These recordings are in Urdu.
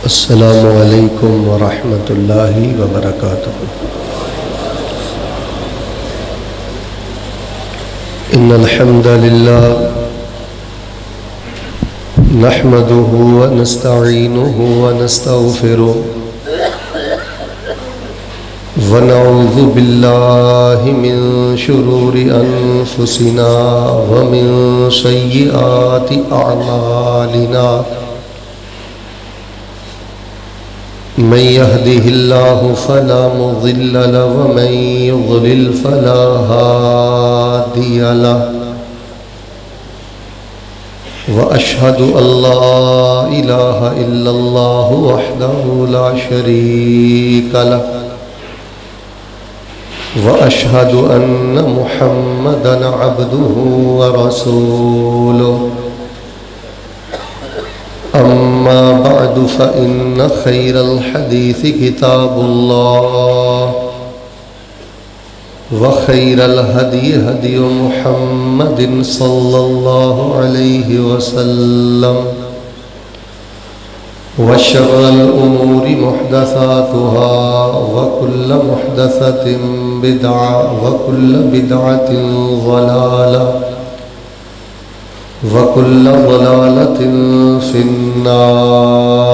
السلام علیکم ورحمۃ اللہ وبرکاتہ۔ ان الحمد للہ نحمده ونستعینه ونستغفره ونعوذ باللہ من شرور انفسنا ومن سیئات اعمالنا من يهده الله فلا مضل له ومن يضلل فلا هادي له وأشهد أن لا إله إلا الله وحده لا شريك له وأشهد أن محمدا عبده ورسوله أما بعد فإن خير الحديث كتاب الله وخير الهدي هدي محمد صلى الله عليه وسلم وشر الأمور محدثاتها وكل محدثة بدعة وكل بدعة ضلالة وَكُلَّ ضَلَالَةٍ فِي النَّارِ۔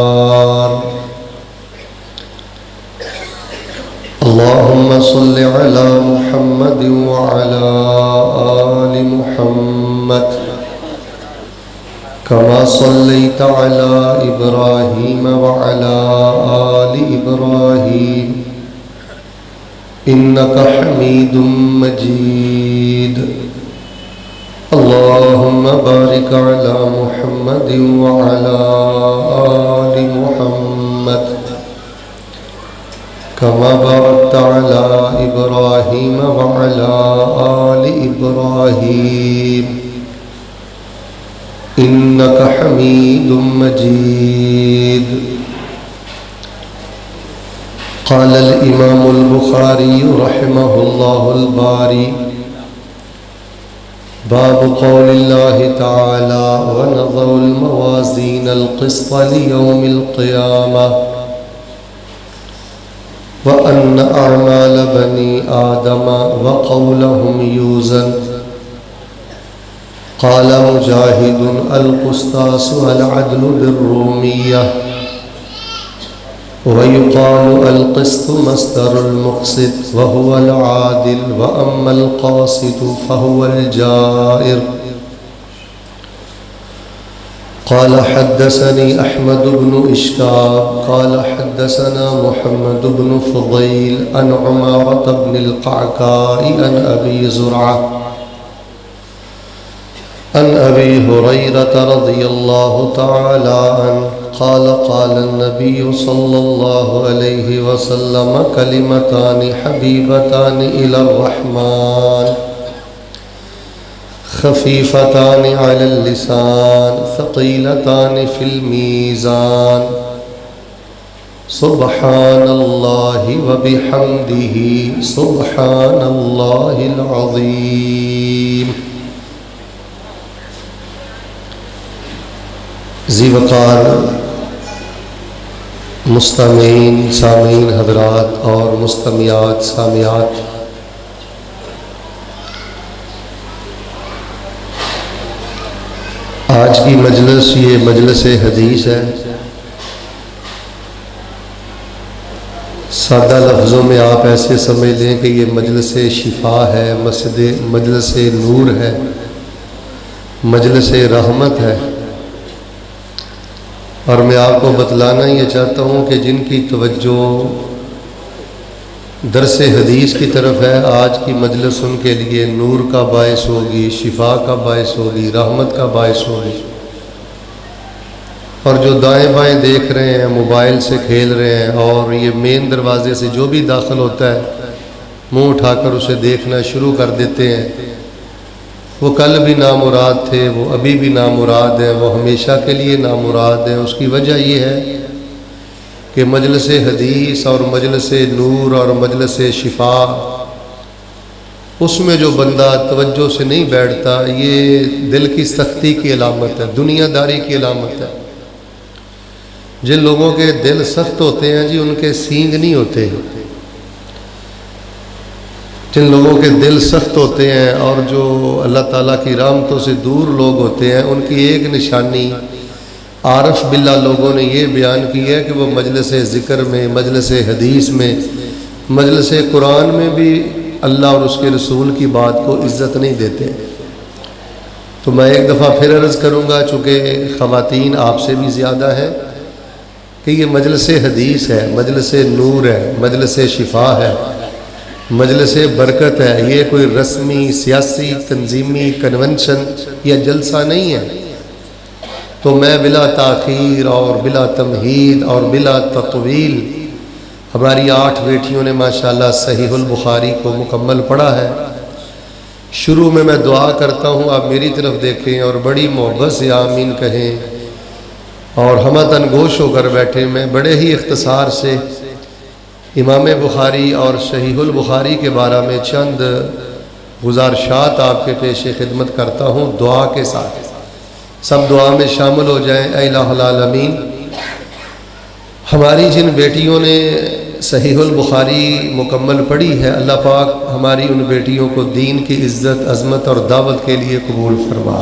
اللهم صل على محمد وعلى آل محمد كما صليت على إبراهيم وعلى آل إبراهيم إنك حميد مجيد۔ اللهم بارك على محمد وعلى آل محمد كما باركت على إبراهيم وعلى آل إبراهيم إنك حميد مجيد۔ قال الإمام البخاري رحمه الله الباري باب قول الله تعالى ونضع الموازين القسط ليوم القيامة وأن أعمال بني آدم وقولهم يوزن۔ قال مجاهد القسطاس العدل بالرومية ويقال القسط مصدر المقسط وهو العادل وأما القاسط فهو الجائر۔ قال حدثني أحمد بن إشكاب قال حدثنا محمد بن فضيل عن عمارة بن القعقاع عن أبي زرعة عن أبي هريرة رضي الله تعالى عنه قال قال النبي صلى الله عليه وسلم كلمتان حبيبتان إلى الرحمن خفيفتان على اللسان ثقيلتان في الميزان سبحان الله وبحمده سبحان الله العظيم۔ ذی وقار مستمعین سامعین حضرات اور مستمعات سامعات، آج کی مجلس یہ مجلس حدیث ہے۔ سادہ لفظوں میں آپ ایسے سمجھ لیں کہ یہ مجلس شفا ہے، مجلس نور ہے، مجلس رحمت ہے۔ اور میں آپ کو بتلانا یہ چاہتا ہوں کہ جن کی توجہ درس حدیث کی طرف ہے، آج کی مجلس ان کے لیے نور کا باعث ہوگی، شفا کا باعث ہوگی، رحمت کا باعث ہوگی۔ اور جو دائیں بائیں دیکھ رہے ہیں، موبائل سے کھیل رہے ہیں، اور یہ مین دروازے سے جو بھی داخل ہوتا ہے منہ اٹھا کر اسے دیکھنا شروع کر دیتے ہیں، وہ کل بھی نامراد تھے، وہ ابھی بھی نامراد ہیں، وہ ہمیشہ کے لیے نامراد ہیں۔ اس کی وجہ یہ ہے کہ مجلس حدیث اور مجلس نور اور مجلس شفا اس میں جو بندہ توجہ سے نہیں بیٹھتا یہ دل کی سختی کی علامت ہے، دنیا داری کی علامت ہے۔ جن لوگوں کے دل سخت ہوتے ہیں جی ان کے سینگ نہیں ہوتے، جن لوگوں کے دل سخت ہوتے ہیں اور جو اللہ تعالیٰ کی رحمتوں سے دور لوگ ہوتے ہیں، ان کی ایک نشانی عارف باللہ لوگوں نے یہ بیان کی ہے کہ وہ مجلس ذکر میں، مجلس حدیث میں، مجلس قرآن میں بھی اللہ اور اس کے رسول کی بات کو عزت نہیں دیتے۔ تو میں ایک دفعہ پھر عرض کروں گا، چونکہ خواتین آپ سے بھی زیادہ ہیں، کہ یہ مجلس حدیث ہے، مجلس نور ہے، مجلس شفا ہے، مجلس برکت ہے، یہ کوئی رسمی سیاسی تنظیمی کنونشن یا جلسہ نہیں ہے۔ تو میں بلا تاخیر اور بلا تمہید اور بلا تطویل، ہماری 8 بیٹیوں نے ماشاءاللہ صحیح البخاری کو مکمل پڑھا ہے۔ شروع میں دعا کرتا ہوں، آپ میری طرف دیکھیں اور بڑی محبت سے آمین کہیں، اور ہمتن گوش ہو کر بیٹھے۔ میں بڑے ہی اختصار سے امام بخاری اور صحیح البخاری کے بارے میں چند گزارشات آپ کے پیش خدمت کرتا ہوں دعا کے ساتھ۔ سب دعا میں شامل ہو جائیں۔ اے الہ العالمین، ہماری جن بیٹیوں نے صحیح البخاری مکمل پڑھی ہے، اللہ پاک ہماری ان بیٹیوں کو دین کی عزت، عظمت اور دعوت کے لیے قبول فرما۔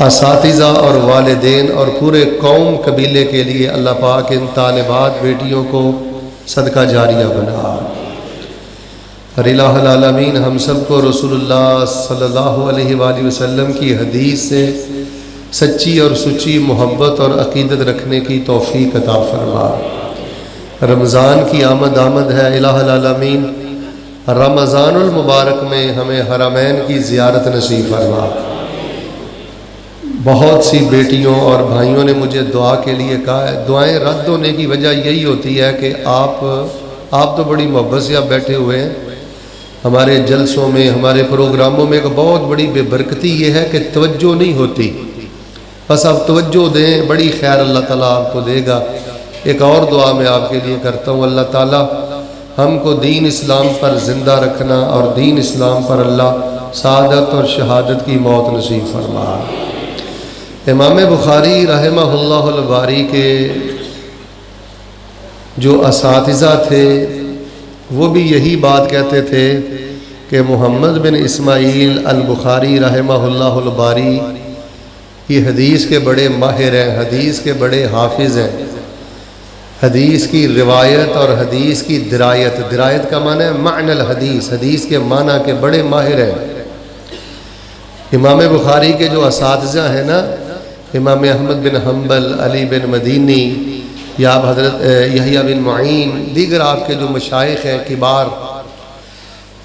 اساتذہ اور والدین اور پورے قوم قبیلے کے لیے اللہ پاک ان طالبات بیٹیوں کو صدقہ جاریہ بنا۔ اور الہ العالمین ہم سب کو رسول اللہ صلی اللہ علیہ وآلہ وسلم کی حدیث سے سچی اور سچی محبت اور عقیدت رکھنے کی توفیق عطا فرما۔ رمضان کی آمد ہے، الہ العالمین رمضان المبارک میں ہمیں حرمین کی زیارت نصیب فرما۔ بہت سی بیٹیوں اور بھائیوں نے مجھے دعا کے لیے کہا ہے۔ دعائیں رد ہونے کی وجہ یہی ہوتی ہے کہ آپ تو بڑی محبت سے آپ بیٹھے ہوئے ہیں۔ ہمارے جلسوں میں، ہمارے پروگراموں میں ایک بہت بڑی بے برکتی یہ ہے کہ توجہ نہیں ہوتی۔ بس آپ توجہ دیں، بڑی خیر اللہ تعالیٰ آپ کو دے گا۔ ایک اور دعا میں آپ کے لیے کرتا ہوں، اللہ تعالیٰ ہم کو دین اسلام پر زندہ رکھنا اور دین اسلام پر اللہ سعادت اور شہادت کی موت نصیب فرما۔ امام بخاری رحمہ اللہ الباری کے جو اساتذہ تھے وہ بھی یہی بات کہتے تھے کہ محمد بن اسماعیل البخاری رحمہ اللہ الباری یہ حدیث کے بڑے ماہر ہیں، حدیث کے بڑے حافظ ہیں، حدیث کی روایت اور حدیث کی درایت کا معنی ہے معنی الحدیث، حدیث کے معنی کے بڑے ماہر ہیں۔ امام بخاری کے جو اساتذہ ہیں نا، امام احمد بن حنبل، علی بن مدینی یا اب حضرت یحییٰ بن معین، دیگر آپ کے جو مشائخ ہیں کبار،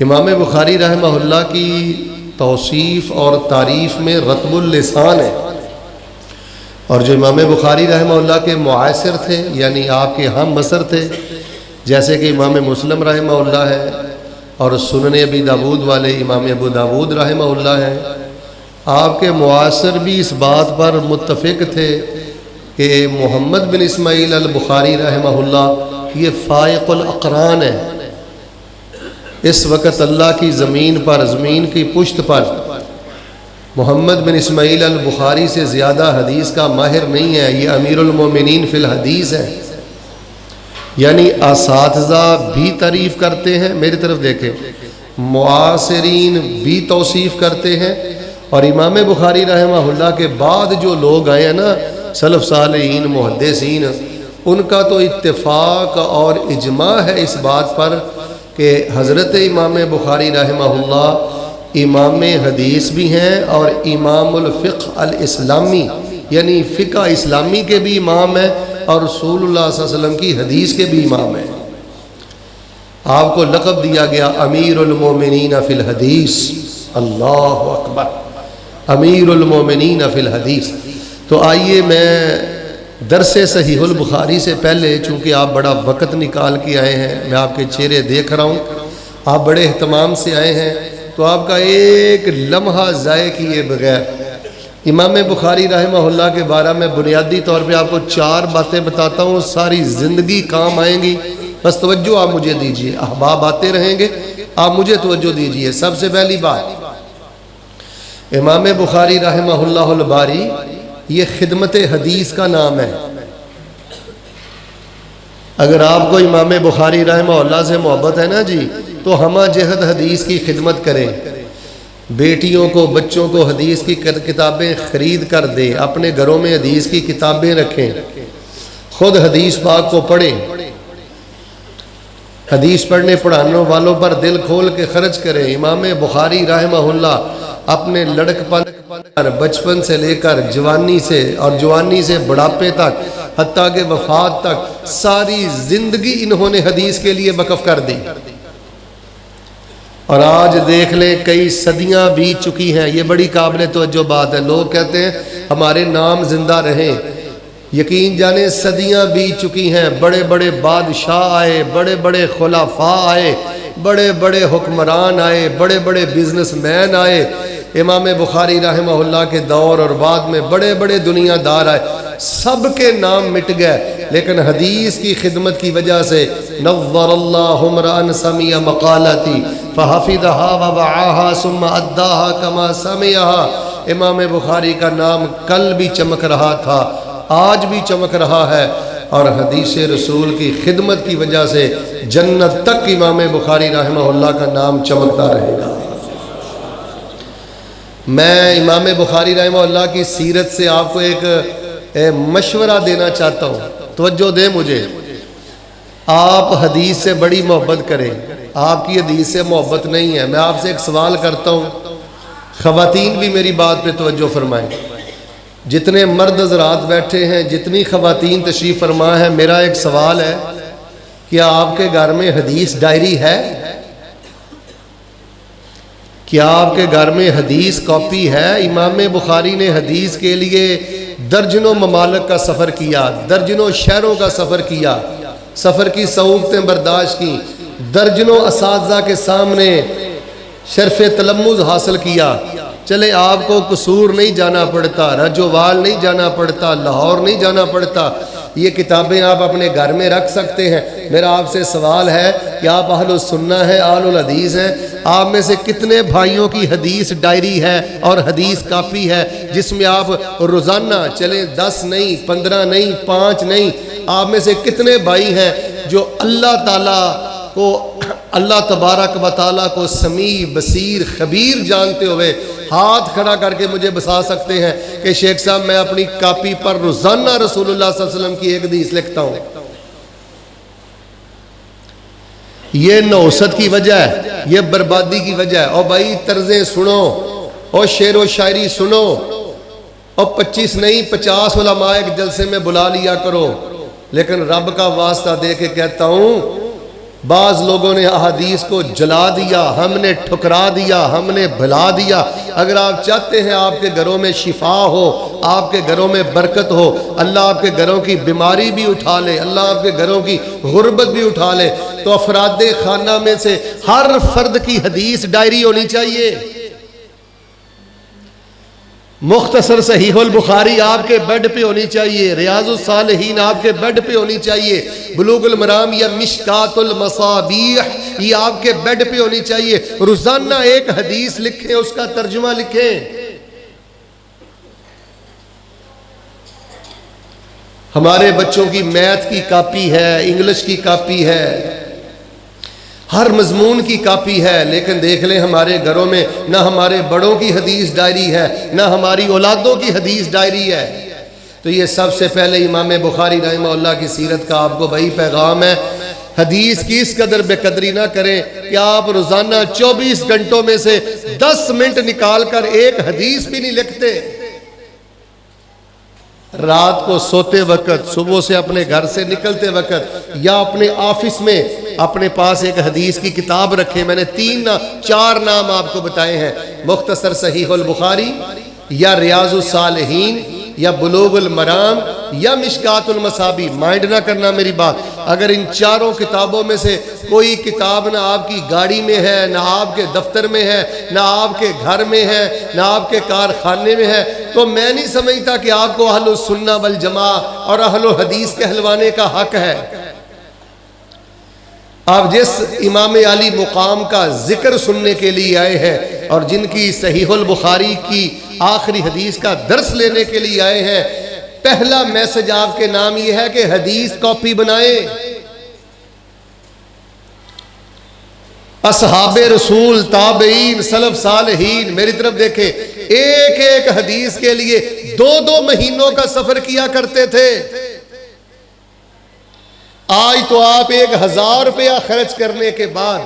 امام بخاری رحمہ اللہ کی توصیف اور تعریف میں رطب اللسان ہے۔ اور جو امام بخاری رحمہ اللہ کے معاصر تھے، یعنی آپ کے ہم عصر تھے، جیسے کہ امام مسلم رحمہ اللہ ہے اور سنن ابی داود والے امام ابو داود رحمہ اللہ ہے، آپ کے معاصر بھی اس بات پر متفق تھے کہ محمد بن اسماعیل البخاری رحمہ اللہ یہ فائق الاقران ہے۔ اس وقت اللہ کی زمین پر، زمین کی پشت پر محمد بن اسماعیل البخاری سے زیادہ حدیث کا ماہر نہیں ہے۔ یہ امیر المومنین فی الحدیث ہے، یعنی اساتذہ بھی تعریف کرتے ہیں، میری طرف دیکھیں، معاصرین بھی توصیف کرتے ہیں، اور امام بخاری رحمہ اللہ کے بعد جو لوگ آئے ہیں نا، سلف صالحین، محدثین، ان کا تو اتفاق اور اجماع ہے اس بات پر کہ حضرت امام بخاری رحمہ اللہ امام حدیث بھی ہیں اور امام الفقہ الاسلامی، یعنی فقہ اسلامی کے بھی امام ہیں اور رسول اللہ صلی اللہ علیہ وسلم کی حدیث کے بھی امام ہیں۔ آپ کو لقب دیا گیا امیر المومنین فی الحدیث، اللہ اکبر، امیر المومنین فی الحدیث۔ تو آئیے میں درس صحیح البخاری سے پہلے، چونکہ آپ بڑا وقت نکال کے آئے ہیں، میں آپ کے چہرے دیکھ رہا ہوں، آپ بڑے اہتمام سے آئے ہیں، تو آپ کا ایک لمحہ ضائع کیے بغیر امام بخاری رحمہ اللہ کے بارے میں بنیادی طور پہ آپ کو 4 باتیں بتاتا ہوں، ساری زندگی کام آئیں گی، بس توجہ آپ مجھے دیجئے، احباب آتے رہیں گے، آپ مجھے توجہ دیجئے۔ سب سے پہلی بات، امام بخاری رحمہ اللہ الباری یہ خدمت حدیث کا نام ہے، اگر آپ کو امام بخاری رحمہ اللہ سے محبت ہے نا جی، تو ہمہ جہد حدیث کی خدمت کریں، بیٹیوں کو بچوں کو حدیث کی کتابیں خرید کر دیں، اپنے گھروں میں حدیث کی کتابیں رکھیں، خود حدیث پاک کو پڑھیں، حدیث پڑھنے پڑھانے والوں پر دل کھول کے خرچ کریں۔ امام بخاری رحمہ اللہ اپنے لڑکپن بچپن سے لے کر جوانی سے اور جوانی سے بڑھاپے تک حتیٰ کہ وفات تک ساری زندگی انہوں نے حدیث کے لیے وقف کر دی، اور آج دیکھ لیں کئی صدیاں بیت چکی ہیں۔ یہ بڑی قابل توجہ بات ہے۔ لوگ کہتے ہیں ہمارے نام زندہ رہیں، یقین جانیں صدیاں بیت چکی ہیں، بڑے بڑے بادشاہ آئے، بڑے بڑے خلفاء آئے، بڑے بڑے حکمران آئے، بڑے بڑے بزنس مین آئے، امام بخاری رحمہ اللہ کے دور اور بعد میں بڑے بڑے دنیا دار آئے، سب کے نام مٹ گئے، لیکن حدیث کی خدمت کی وجہ سے نور اللہ امرأ سمع مقالتی فحفظها ووعاها ثم اداها كما سمعها۔ امام بخاری کا نام کل بھی چمک رہا تھا، آج بھی چمک رہا ہے، اور حدیث رسول کی خدمت کی وجہ سے جنت تک امام بخاری رحمہ اللہ کا نام چمکتا رہے گا۔ میں امام بخاری رحمہ اللہ کی سیرت سے آپ کو ایک مشورہ دینا چاہتا ہوں، توجہ دیں مجھے۔ آپ حدیث سے بڑی محبت کریں، آپ کی حدیث سے محبت نہیں ہے۔ میں آپ سے ایک سوال کرتا ہوں، خواتین بھی میری بات پہ توجہ فرمائیں، جتنے مرد حضرات بیٹھے ہیں، جتنی خواتین تشریف فرما ہیں، میرا ایک سوال ہے، کیا آپ کے گھر میں حدیث ڈائری ہے؟ کیا آپ کے گھر میں حدیث کاپی ہے؟ امام بخاری نے حدیث کے لیے درجنوں ممالک کا سفر کیا، درجنوں شہروں کا سفر کیا، سفر کی صعوبتیں برداشت کی، درجنوں اساتذہ کے سامنے شرف تلمذ حاصل کیا۔ چلے آپ کو قصور نہیں جانا پڑتا، رجوال نہیں جانا پڑتا، لاہور نہیں جانا پڑتا، یہ کتابیں آپ اپنے گھر میں رکھ سکتے ہیں۔ میرا آپ سے سوال ہے کہ آپ اہل السنہ ہیں، اہل الحدیث ہیں، آپ میں سے کتنے بھائیوں کی حدیث ڈائری ہے اور حدیث کاپی ہے جس میں آپ روزانہ، چلیں 10 نہیں، 15 نہیں، 5 نہیں، آپ میں سے کتنے بھائی ہیں جو اللہ تعالیٰ کو، اللہ تبارک و تعالیٰ کو سمیع بصیر خبیر جانتے ہوئے ہاتھ کھڑا کر کے مجھے بتا سکتے ہیں کہ شیخ صاحب میں اپنی کاپی پر روزانہ رسول اللہ صلی اللہ علیہ وسلم کی ایک حدیث لکھتا ہوں؟ یہ نوست کی وجہ ہے، یہ بربادی کی وجہ ہے۔ اور بھائی طرزیں سنو اور شعر و شاعری سنو، اور 25 نہیں 50 علماء ایک جلسے میں بلا لیا کرو، لیکن رب کا واسطہ دے کے کہتا ہوں، بعض لوگوں نے احادیث کو جلا دیا، ہم نے ٹھکرا دیا، ہم نے بھلا دیا۔ اگر آپ چاہتے ہیں آپ کے گھروں میں شفا ہو، آپ کے گھروں میں برکت ہو، اللہ آپ کے گھروں کی بیماری بھی اٹھا لے، اللہ آپ کے گھروں کی غربت بھی اٹھا لے، تو افراد خانہ میں سے ہر فرد کی حدیث ڈائری ہونی چاہیے۔ مختصر صحیح البخاری آپ کے بیڈ پہ ہونی چاہیے، ریاض الصالحین آپ کے بیڈ پہ ہونی چاہیے، بلوغ المرام یا مشکات المصابیح یہ آپ کے بیڈ پہ ہونی چاہیے۔ روزانہ ایک حدیث لکھیں، اس کا ترجمہ لکھیں۔ ہمارے بچوں کی میتھ کی کاپی ہے، انگلش کی کاپی ہے، ہر مضمون کی کاپی ہے، لیکن دیکھ لیں ہمارے گھروں میں نہ ہمارے بڑوں کی حدیث ڈائری ہے، نہ ہماری اولادوں کی حدیث ڈائری ہے۔ تو یہ سب سے پہلے امام بخاری رحمہ اللہ کی سیرت کا آپ کو بھائی پیغام ہے، حدیث کی اس قدر بے قدری نہ کریں کہ آپ روزانہ 24 گھنٹوں میں سے 10 منٹ نکال کر ایک حدیث بھی نہیں لکھتے۔ رات کو سوتے وقت، صبح سے اپنے گھر سے نکلتے وقت، یا اپنے آفس میں اپنے پاس ایک حدیث کی کتاب رکھیں۔ میں نے 4 نام آپ کو بتائے ہیں، مختصر صحیح البخاری یا ریاض الصالحین یا بلوغ المرام یا مشکات المصابیح۔ مائنڈ نہ کرنا میری بات، اگر ان 4 کتابوں میں سے کوئی کتاب نہ آپ کی گاڑی میں ہے، نہ آپ کے دفتر میں ہے، نہ آپ کے گھر میں ہے، نہ آپ کے کارخانے میں ہے، تو میں نہیں سمجھتا کہ آپ کو اہل السنہ والجماعہ اور اہل الحدیث کہلوانے کا حق ہے۔ آپ جس امام علی مقام کا ذکر سننے کے لیے آئے ہیں اور جن کی صحیح البخاری کی آخری حدیث کا درس لینے کے لیے آئے ہیں، پہلا میسج آپ کے نام یہ ہے کہ حدیث کاپی بنائیں۔ اصحاب رسول، تابعین، سلف صالحین میری طرف دیکھیں، ایک ایک حدیث کے لیے 2 مہینوں کا سفر کیا کرتے تھے۔ آج تو آپ 1000 روپیہ خرچ کرنے کے بعد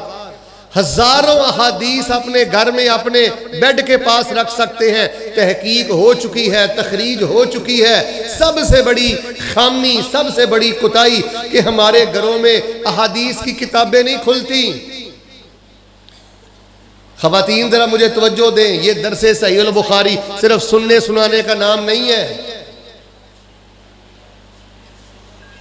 ہزاروں احادیث اپنے گھر میں اپنے بیڈ کے پاس رکھ سکتے ہیں۔ تحقیق ہو چکی ہے، تخریج ہو چکی ہے۔ سب سے بڑی خامی، سب سے بڑی کوتاہی کہ ہمارے گھروں میں احادیث کی کتابیں نہیں کھلتی۔ خواتین ذرا مجھے توجہ دیں، یہ درس صحیح البخاری صرف سننے سنانے کا نام نہیں ہے،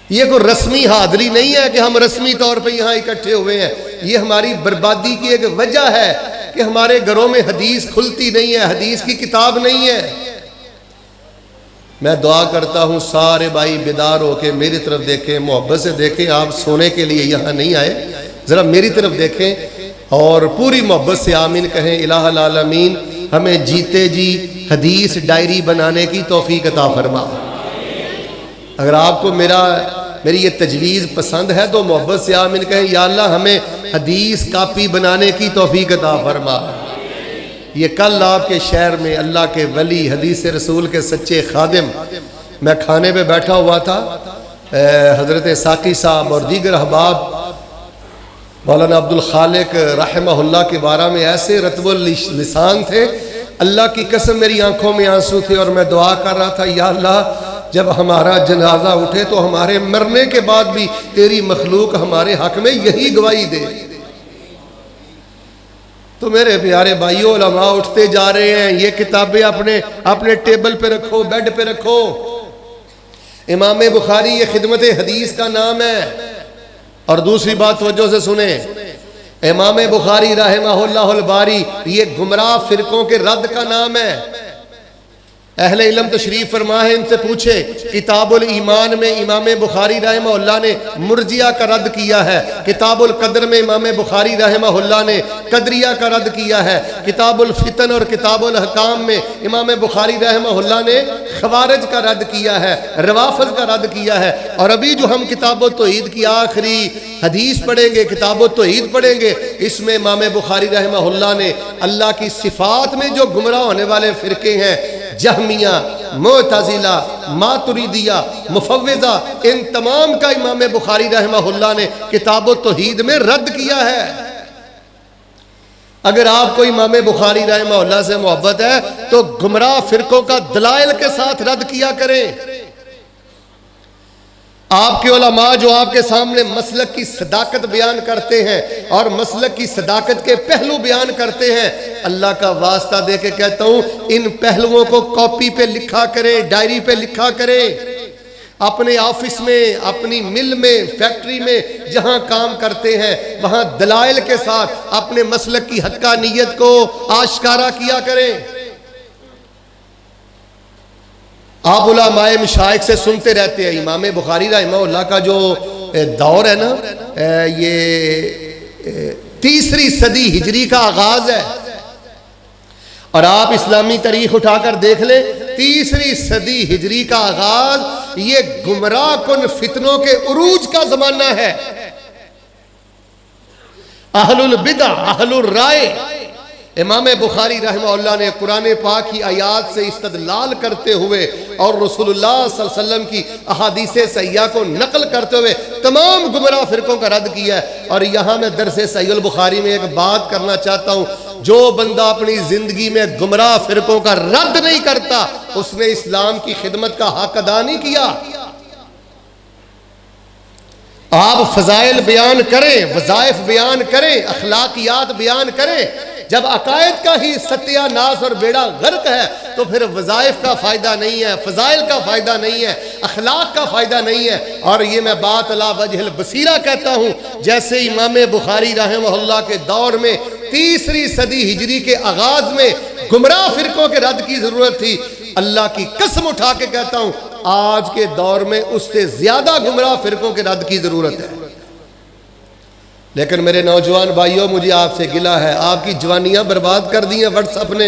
یہ کوئی رسمی حاضری نہیں ہے کہ ہم رسمی طور پہ یہاں اکٹھے ہوئے ہیں۔ یہ ہماری بربادی کی ایک وجہ ہے کہ ہمارے گھروں میں حدیث کھلتی نہیں ہے، حدیث کی کتاب نہیں ہے۔ میں دعا کرتا ہوں سارے بھائی بیدار ہو کے میری طرف دیکھیں، محبت سے دیکھیں۔ آپ سونے کے لیے یہاں نہیں آئے، ذرا میری طرف دیکھیں اور پوری محبت سے آمین کہیں۔ الہ العالمین ہمیں جیتے جی حدیث ڈائری بنانے کی توفیق عطا فرما۔ اگر آپ کو میری یہ تجویز پسند ہے تو محبت سے آمین کہیں، یا اللہ ہمیں حدیث کاپی بنانے کی توفیق عطا فرما۔ یہ کل آپ کے شہر میں اللہ کے ولی، حدیث رسول کے سچے خادم، میں کھانے پہ بیٹھا ہوا تھا، حضرت ساقی صاحب اور دیگر احباب مولانا عبدالخالق رحمہ اللہ کے بارے میں ایسے رطب اللسان تھے، اللہ کی قسم میری آنکھوں میں آنسو تھے، اور میں دعا کر رہا تھا، یا اللہ جب ہمارا جنازہ اٹھے تو ہمارے مرنے کے بعد بھی تیری مخلوق ہمارے حق میں یہی گواہی دے۔ تو میرے پیارے بھائیو، علماء اٹھتے جا رہے ہیں، یہ کتابیں اپنے ٹیبل پہ رکھو، بیڈ پہ رکھو۔ امام بخاری یہ خدمت حدیث کا نام ہے۔ اور دوسری بات توجہ سے سنیں، امام بخاری رحمہ اللہ الباری یہ گمراہ فرقوں کے رد کا نام ہے۔ اہل علم تشریف فرما ہے، ان سے پوچھے، کتاب الایمان میں امام بخاری رحمہ اللہ نے مرجیہ کا رد کیا ہے، کتاب القدر میں امام بخاری رحمہ اللہ نے قدریہ کا رد کیا ہے، کتاب الفتن اور کتاب الحکام میں امام بخاری رحمہ اللہ نے خوارج کا رد کیا ہے، روافض کا رد کیا ہے۔ اور ابھی جو ہم کتاب التوحید کی آخری حدیث پڑھیں گے، کتاب التوحید پڑھیں گے، اس میں امام بخاری رحمہ اللہ نے اللہ کی صفات میں جو گمراہ ہونے والے فرقے ہیں، جہمیہ، معتزلہ، ماتریدیہ، مفوضہ، ان تمام کا امام بخاری رحمہ اللہ نے کتاب التوحید میں رد کیا ہے۔ اگر آپ کو امام بخاری رحمہ اللہ سے محبت ہے تو گمراہ فرقوں کا دلائل کے ساتھ رد کیا کریں۔ آپ کے علماء جو آپ کے سامنے مسلک کی صداقت بیان کرتے ہیں اور مسلک کی صداقت کے پہلو بیان کرتے ہیں، اللہ کا واسطہ دے کے کہتا ہوں ان پہلوؤں کو کاپی پہ لکھا کریں، ڈائری پہ لکھا کریں۔ اپنے آفس میں، اپنی مل میں، فیکٹری میں جہاں کام کرتے ہیں وہاں دلائل کے ساتھ اپنے مسلک کی حقانیت کو آشکارا کیا کریں۔ آپ علماء مشائخ سے سنتے رہتے ہیں، امام بخاری رحمہ اللہ کا جو دور ہے نا، یہ 3 صدی ہجری کا آغاز ہے، اور آپ اسلامی تاریخ اٹھا کر دیکھ لیں، 3 صدی ہجری کا آغاز یہ گمراہ کن فتنوں کے عروج کا زمانہ ہے۔ اہل البدع، اہل الرائے، امام بخاری رحمہ اللہ نے قرآن پاک کی آیات سے استدلال کرتے ہوئے اور رسول اللہ صلی اللہ علیہ وسلم کی احادیث صحیحہ کو نقل کرتے ہوئے تمام گمراہ فرقوں کا رد کیا ہے۔ اور یہاں میں درس صحیح البخاری میں ایک بات کرنا چاہتا ہوں، جو بندہ اپنی زندگی میں گمراہ فرقوں کا رد نہیں کرتا اس نے اسلام کی خدمت کا حق ادا نہیں کیا۔ آپ فضائل بیان کریں، وظائف بیان کریں، اخلاقیات بیان کریں، جب عقائد کا ہی ستیہ ناس اور بیڑا غرق ہے تو پھر وظائف کا فائدہ نہیں ہے، فضائل کا فائدہ نہیں ہے، اخلاق کا فائدہ نہیں ہے۔ اور یہ میں بات علی وجہ البصیرہ کہتا ہوں، جیسے امام بخاری رحمہ اللہ کے دور میں 3 صدی ہجری کے آغاز میں گمراہ فرقوں کے رد کی ضرورت تھی، اللہ کی قسم اٹھا کے کہتا ہوں آج کے دور میں اس سے زیادہ گمراہ فرقوں کے رد کی ضرورت ہے۔ لیکن میرے نوجوان بھائیوں، مجھے آپ سے گلہ ہے، آپ کی جوانیاں برباد کر دی ہیں واٹس ایپ نے،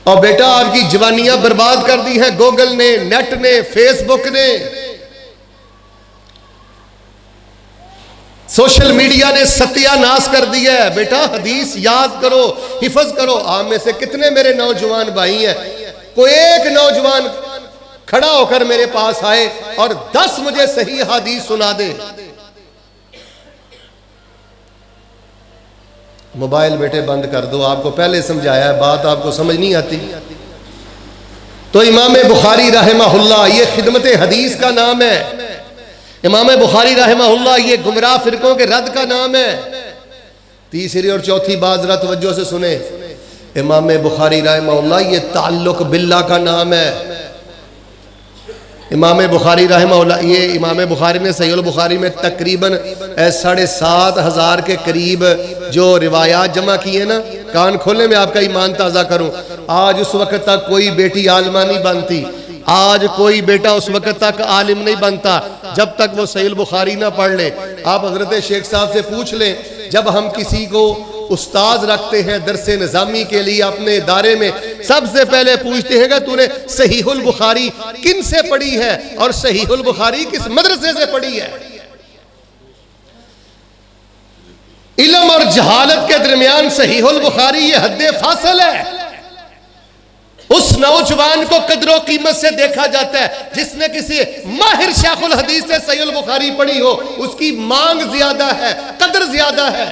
اور بیٹا آپ کی جوانیاں برباد کر دی ہیں گوگل نے، نیٹ نے، فیس بک نے۔ سوشل میڈیا نے ستیہ ناس کر دیا ہے. بیٹا حدیث یاد کرو, حفظ کرو. آپ میں سے کتنے میرے نوجوان بھائی ہیں, کوئی ایک نوجوان کھڑا ہو کر میرے پاس آئے اور 10 مجھے صحیح حدیث سنا دے. موبائل بیٹے بند کر دو, آپ کو پہلے سمجھایا ہے, بات آپ کو سمجھ نہیں آتی. تو امام بخاری رحمہ اللہ یہ خدمت حدیث کا نام ہے. امام بخاری رحمہ اللہ یہ گمراہ فرقوں کے رد کا نام ہے. تیسری اور چوتھی بات ذرا توجہ سے سنیں. امام بخاری رحمہ اللہ یہ تعلق باللہ کا نام ہے. امام بخاری رحمہ اللہ یہ امام بخاری نے صحیح البخاری میں تقریباً 7,500 کے قریب جو روایات جمع کی ہیں نا, کان کھولنے میں آپ کا ایمان تازہ کروں. آج اس وقت تک کوئی بیٹی عالمہ نہیں بنتی, آج کوئی بیٹا اس وقت تک عالم نہیں بنتا جب تک وہ صحیح البخاری نہ پڑھ لے. آپ حضرت شیخ صاحب سے پوچھ لیں, جب ہم کسی کو استاذ رکھتے ہیں درس نظامی کے لیے اپنے ادارے میں, سب سے پہلے پوچھتے ہیں کہ تو نے صحیح البخاری کن سے پڑھی ہے اور صحیح البخاری کس مدرسے سے پڑھی ہے. علم اور جہالت کے درمیان صحیح البخاری یہ حد فاصل ہے. اس نوجوان کو قدر و قیمت سے دیکھا جاتا ہے جس نے کسی ماہر شیخ الحدیث سے صحیح البخاری پڑھی ہو. اس کی مانگ زیادہ ہے, قدر زیادہ ہے.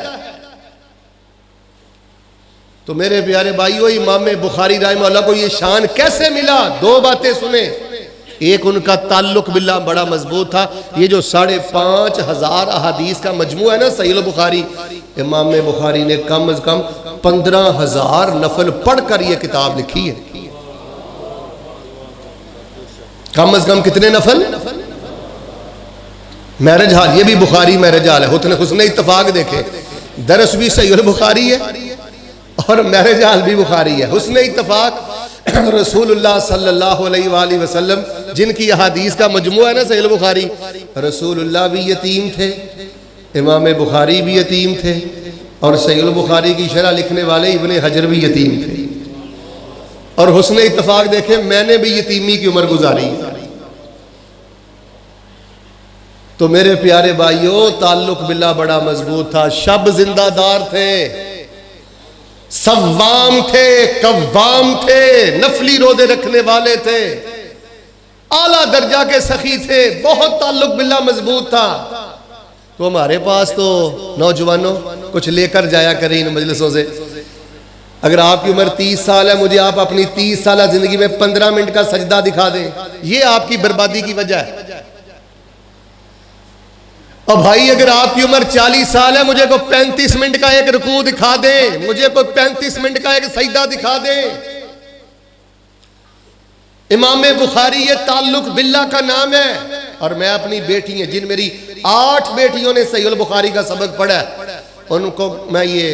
تو میرے پیارے بھائیو, امام بخاری رحمہ اللہ کو یہ شان کیسے ملا؟ 2 باتیں سنیں. ایک ان کا تعلق باللہ بڑا مضبوط تھا. یہ جو 5,500 احادیث کا مجموعہ ہے نا صحیح البخاری, امام بخاری نے کم از کم 15,000 نفل پڑھ کر یہ کتاب لکھی ہے. کم از کم کتنے نفل؟ میرج حال, یہ بھی بخاری میرج حال ہے. حسن اتفاق دیکھیں, درس بھی صحیح البخاری ہے اور میرج حال بھی بخاری ہے. حسن اتفاق رسول اللہ صلی اللہ علیہ وآلہ وسلم جن کی احادیث کا مجموعہ ہے نا صحیح البخاری, رسول اللہ بھی یتیم تھے, امام بخاری بھی یتیم تھے, اور صحیح البخاری کی شرح لکھنے والے ابن حجر بھی یتیم تھے. اور حسن اتفاق دیکھیں, میں نے بھی یتیمی کی عمر گزاری. تو میرے پیارے بھائیو, تعلق باللہ بڑا مضبوط تھا. شب زندہ دار تھے, صوام تھے, قوام تھے, نفلی روزے رکھنے والے تھے, اعلیٰ درجہ کے سخی تھے, بہت تعلق باللہ مضبوط تھا. تو ہمارے پاس تو نوجوانوں کچھ لے کر جایا کریں ان مجلسوں سے. اگر آپ کی عمر 30 سال ہے, مجھے آپ اپنی 30 سالہ زندگی میں 15 منٹ کا سجدہ دکھا دیں, یہ آپ کی بربادی کی وجہ ہے. اور بھائی اگر آپ کی عمر 40 سال ہے, مجھے کوئی 35 منٹ کا ایک رکوع دکھا دیں, مجھے کوئی 35 منٹ کا ایک سجدہ دکھا دیں. امام بخاری یہ تعلق باللہ کا نام ہے. اور میں اپنی بیٹی ہیں, جن میری 8 بیٹیوں نے صحیح البخاری کا سبق پڑھا ہے, ان کو میں یہ